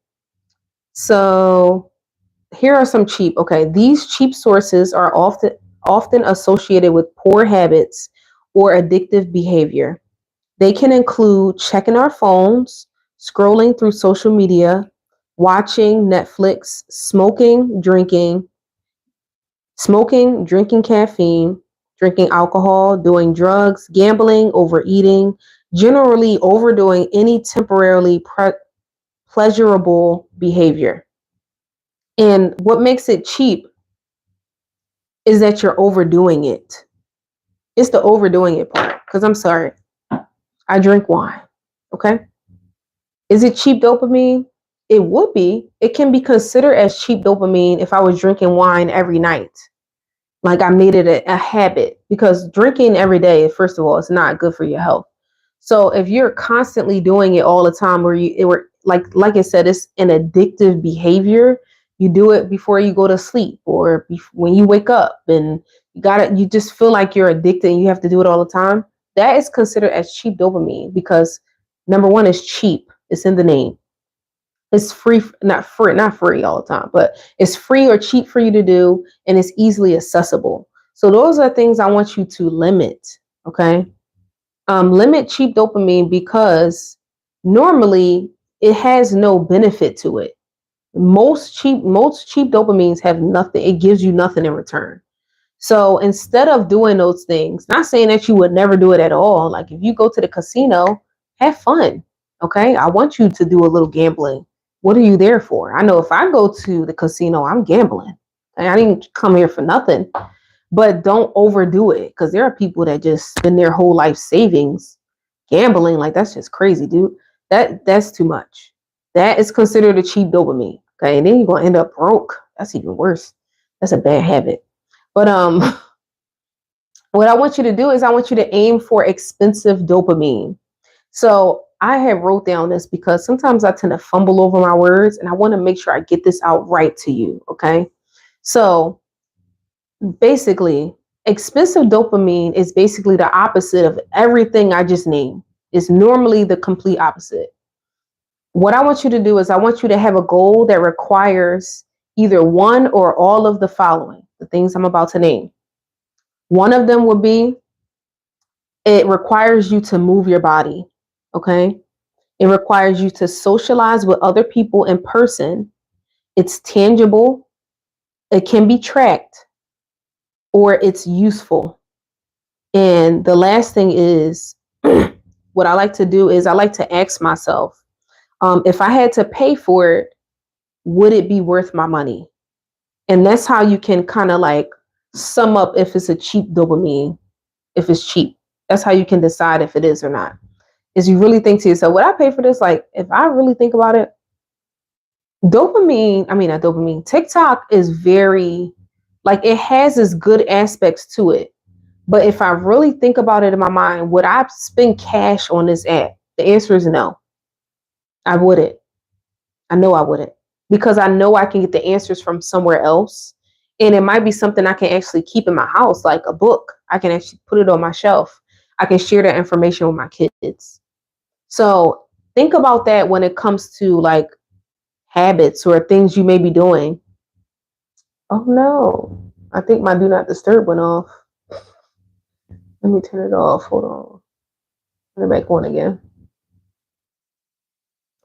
Speaker 1: so here are some cheap. Okay, these cheap sources are often associated with poor habits or addictive behavior. They can include checking our phones, scrolling through social media, watching Netflix, drinking caffeine, drinking alcohol, doing drugs, gambling, overeating, generally overdoing any temporarily pleasurable behavior. And what makes it cheap is that you're overdoing it. It's the overdoing it part. Because I'm sorry, I drink wine. Okay. Is it cheap dopamine? It would be. It can be considered as cheap dopamine if I was drinking wine every night. Like I made it a habit, because drinking every day, first of all, it's not good for your health. So if you're constantly doing it all the time, like I said, it's an addictive behavior. You do it before you go to sleep or when you wake up, and you just feel like you're addicted and you have to do it all the time. That is considered as cheap dopamine because number one, is cheap. It's in the name. It's free, not free all the time, but it's free or cheap for you to do, and it's easily accessible. So those are things I want you to limit. Okay, limit cheap dopamine because normally it has no benefit to it. Most cheap dopamines have nothing. It gives you nothing in return. So instead of doing those things, not saying that you would never do it at all. Like if you go to the casino, have fun. Okay. I want you to do a little gambling. What are you there for? I know if I go to the casino, I'm gambling. And I didn't come here for nothing. But don't overdo it, because there are people that just spend their whole life savings gambling. Like that's just crazy, dude. That's too much. That is considered a cheap dopamine. Okay. And then you're gonna end up broke. That's even worse. That's a bad habit. But What I want you to do is I want you to aim for expensive dopamine. So I have wrote down this because sometimes I tend to fumble over my words and I want to make sure I get this out right to you. Okay. So basically, expensive dopamine is basically the opposite of everything I just named. It's normally the complete opposite. What I want you to do is I want you to have a goal that requires either one or all of the following, the things I'm about to name. One of them would be it requires you to move your body. Okay. It requires you to socialize with other people in person. It's tangible, it can be tracked, or it's useful. And the last thing is what I like to do is I like to ask myself, if I had to pay for it, would it be worth my money? And that's how you can kind of like sum up if it's a cheap dopamine, if it's cheap. That's how you can decide if it is or not. Is you really think to yourself, would I pay for this? Like, if I really think about it, not dopamine, TikTok is very, like, it has its good aspects to it. But if I really think about it in my mind, would I spend cash on this app? The answer is no. I wouldn't. I know I wouldn't. Because I know I can get the answers from somewhere else. And it might be something I can actually keep in my house, like a book. I can actually put it on my shelf. I can share that information with my kids. So think about that when it comes to like habits or things you may be doing. Oh no, I think my do not disturb went off. Let me turn it off. Hold on. Turn it back on again.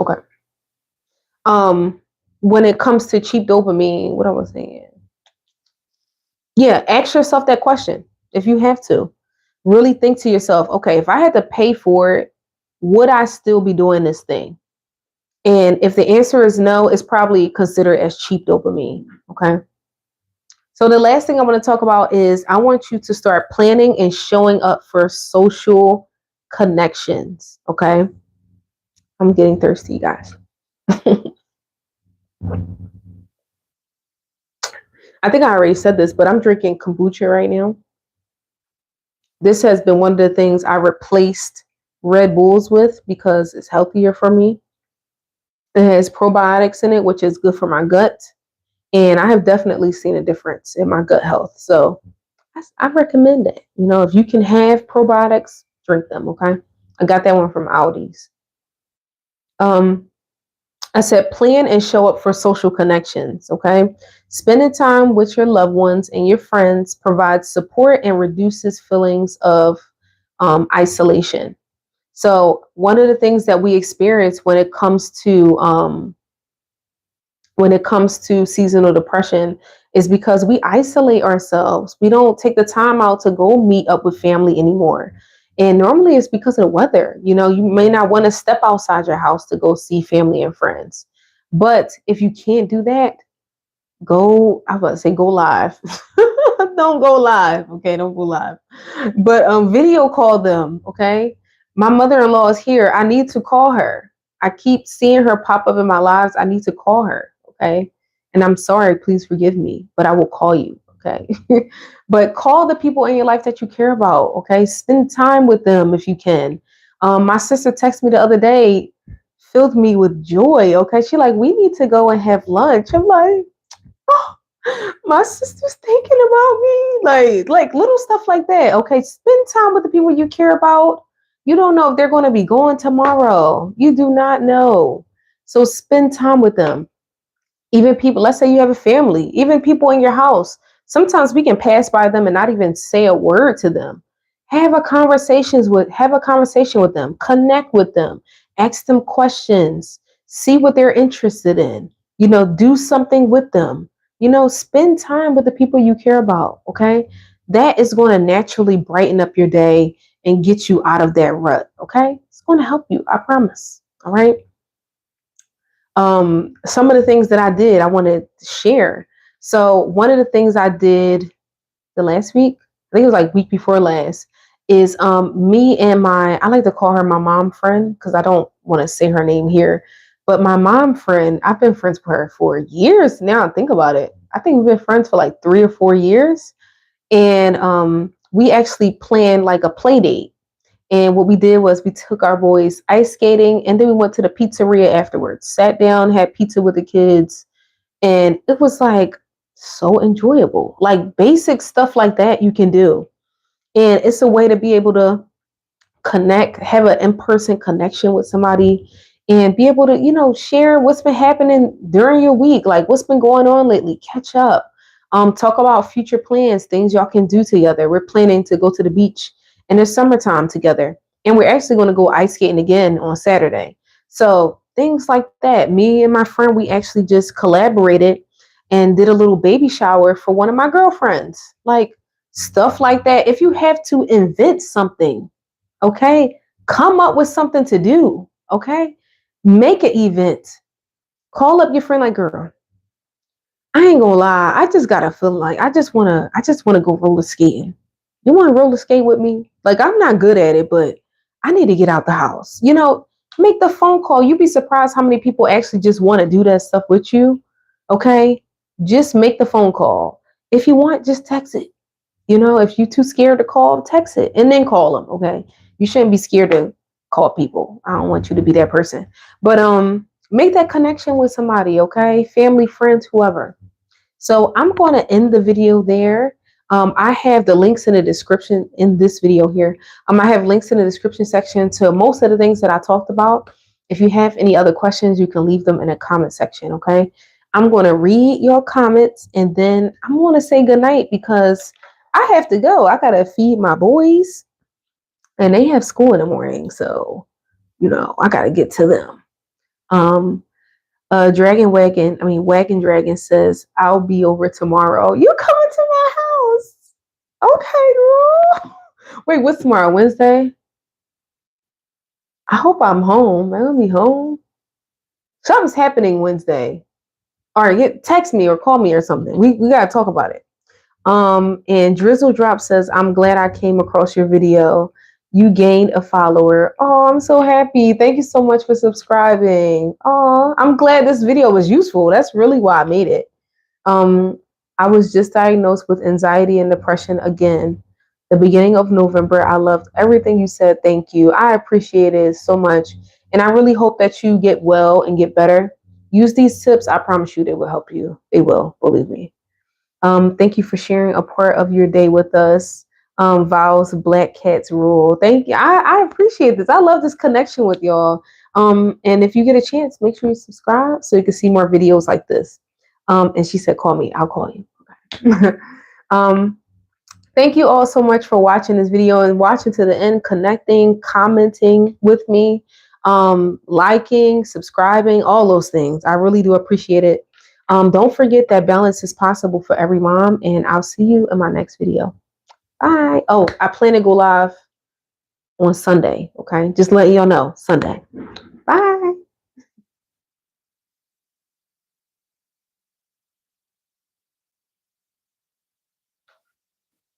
Speaker 1: Okay. When it comes to cheap dopamine, what I was saying. Yeah, ask yourself that question if you have to. Really think to yourself, okay, if I had to pay for it, would I still be doing this thing? And if the answer is no, it's probably considered as cheap dopamine. Okay. So the last thing I want to talk about is I want you to start planning and showing up for social connections. Okay. I'm getting thirsty, guys. I think I already said this, but I'm drinking kombucha right now. This has been one of the things I replaced Red Bulls with because it's healthier for me. It has probiotics in it, which is good for my gut. And I have definitely seen a difference in my gut health. So I recommend it. You know, if you can have probiotics, drink them. Okay. I got that one from Aldi's. Um, I said plan and show up for social connections. Okay. Spending time with your loved ones and your friends provides support and reduces feelings of isolation. So one of the things that we experience when it comes to seasonal depression is because we isolate ourselves. We don't take the time out to go meet up with family anymore. And normally it's because of the weather. You know, you may not want to step outside your house to go see family and friends. But if you can't do that, I was about to say go live. Don't go live. Okay, don't go live. But video call them, okay? My mother-in-law is here. I need to call her. I keep seeing her pop up in my lives. I need to call her, okay? And I'm sorry, please forgive me, but I will call you, okay? But call the people in your life that you care about, okay? Spend time with them if you can. My sister texted me the other day, filled me with joy, okay? She like, we need to go and have lunch. I'm like, oh, my sister's thinking about me, like little stuff like that. Okay, spend time with the people you care about. You don't know if they're going to be going tomorrow. You do not know. So spend time with them. Even people, let's say you have a family, even people in your house. Sometimes we can pass by them and not even say a word to them. Have a conversation with them, connect with them, ask them questions, see what they're interested in. You know, do something with them. You know, spend time with the people you care about. Okay. That is going to naturally brighten up your day and get you out of that rut. Okay. It's going to help you. I promise. All right. Some of the things that I did, I want to share. So one of the things I did the last week, I think it was like week before last, is me and I like to call her my mom friend because I don't want to say her name here. But my mom friend, I've been friends with her for years now. Think about it. I think we've been friends for like 3 or 4 years. And we actually planned like a play date. And what we did was we took our boys ice skating and then we went to the pizzeria afterwards, sat down, had pizza with the kids. And it was like so enjoyable. Like basic stuff like that you can do. And it's a way to be able to connect, have an in-person connection with somebody and be able to, share what's been happening during your week, like what's been going on lately, catch up, talk about future plans, things y'all can do together. We're planning to go to the beach in the summertime together. And we're actually going to go ice skating again on Saturday. So things like that. Me and my friend, we actually just collaborated and did a little baby shower for one of my girlfriends. Like stuff like that. If you have to invent something, okay, come up with something to do. Okay, make an event. Call up your friend like, girl, I ain't gonna lie, I just gotta feel like I just wanna go roller skating. You wanna roller skate with me? Like I'm not good at it, but I need to get out the house. Make the phone call. You'd be surprised how many people actually just want to do that stuff with you. Okay, just make the phone call. If you want, just text it. If you're too scared to call, text it and then call them. Okay. You shouldn't be scared to call people. I don't want you to be that person. But make that connection with somebody, okay? Family, friends, whoever. So I'm going to end the video there. I have the links in the description in this video here. I have links in the description section to most of the things that I talked about. If you have any other questions, you can leave them in the comment section, okay? I'm going to read your comments and then I'm going to say goodnight because I have to go. I got to feed my boys and they have school in the morning. So, I got to get to them. Um, Wagon Dragon says, I'll be over tomorrow. You coming to my house? Okay, girl. Wait, what's tomorrow? Wednesday? I hope I'm home. I'm gonna be home. Something's happening Wednesday. All right, text me or call me or something. We gotta talk about it. And Drizzle Drop says, I'm glad I came across your video. You gained a follower. Oh, I'm so happy. Thank you so much for subscribing. Oh, I'm glad this video was useful. That's really why I made it. Um, I was just diagnosed with anxiety and depression again. The beginning of November. I loved everything you said. Thank you. I appreciate it so much. And I really hope that you get well and get better. Use these tips. I promise you they will help you. They will, believe me. Thank you for sharing a part of your day with us. Vows, Black Cats Rule. Thank you. I appreciate this. I love this connection with y'all. And if you get a chance, make sure you subscribe so you can see more videos like this. And she said, call me. I'll call you. Okay. Thank you all so much for watching this video and watching to the end, connecting, commenting with me, liking, subscribing, all those things. I really do appreciate it. Don't forget that balance is possible for every mom, and I'll see you in my next video. Bye. Oh, I plan to go live on Sunday. Okay. Just letting y'all know, Sunday. Bye.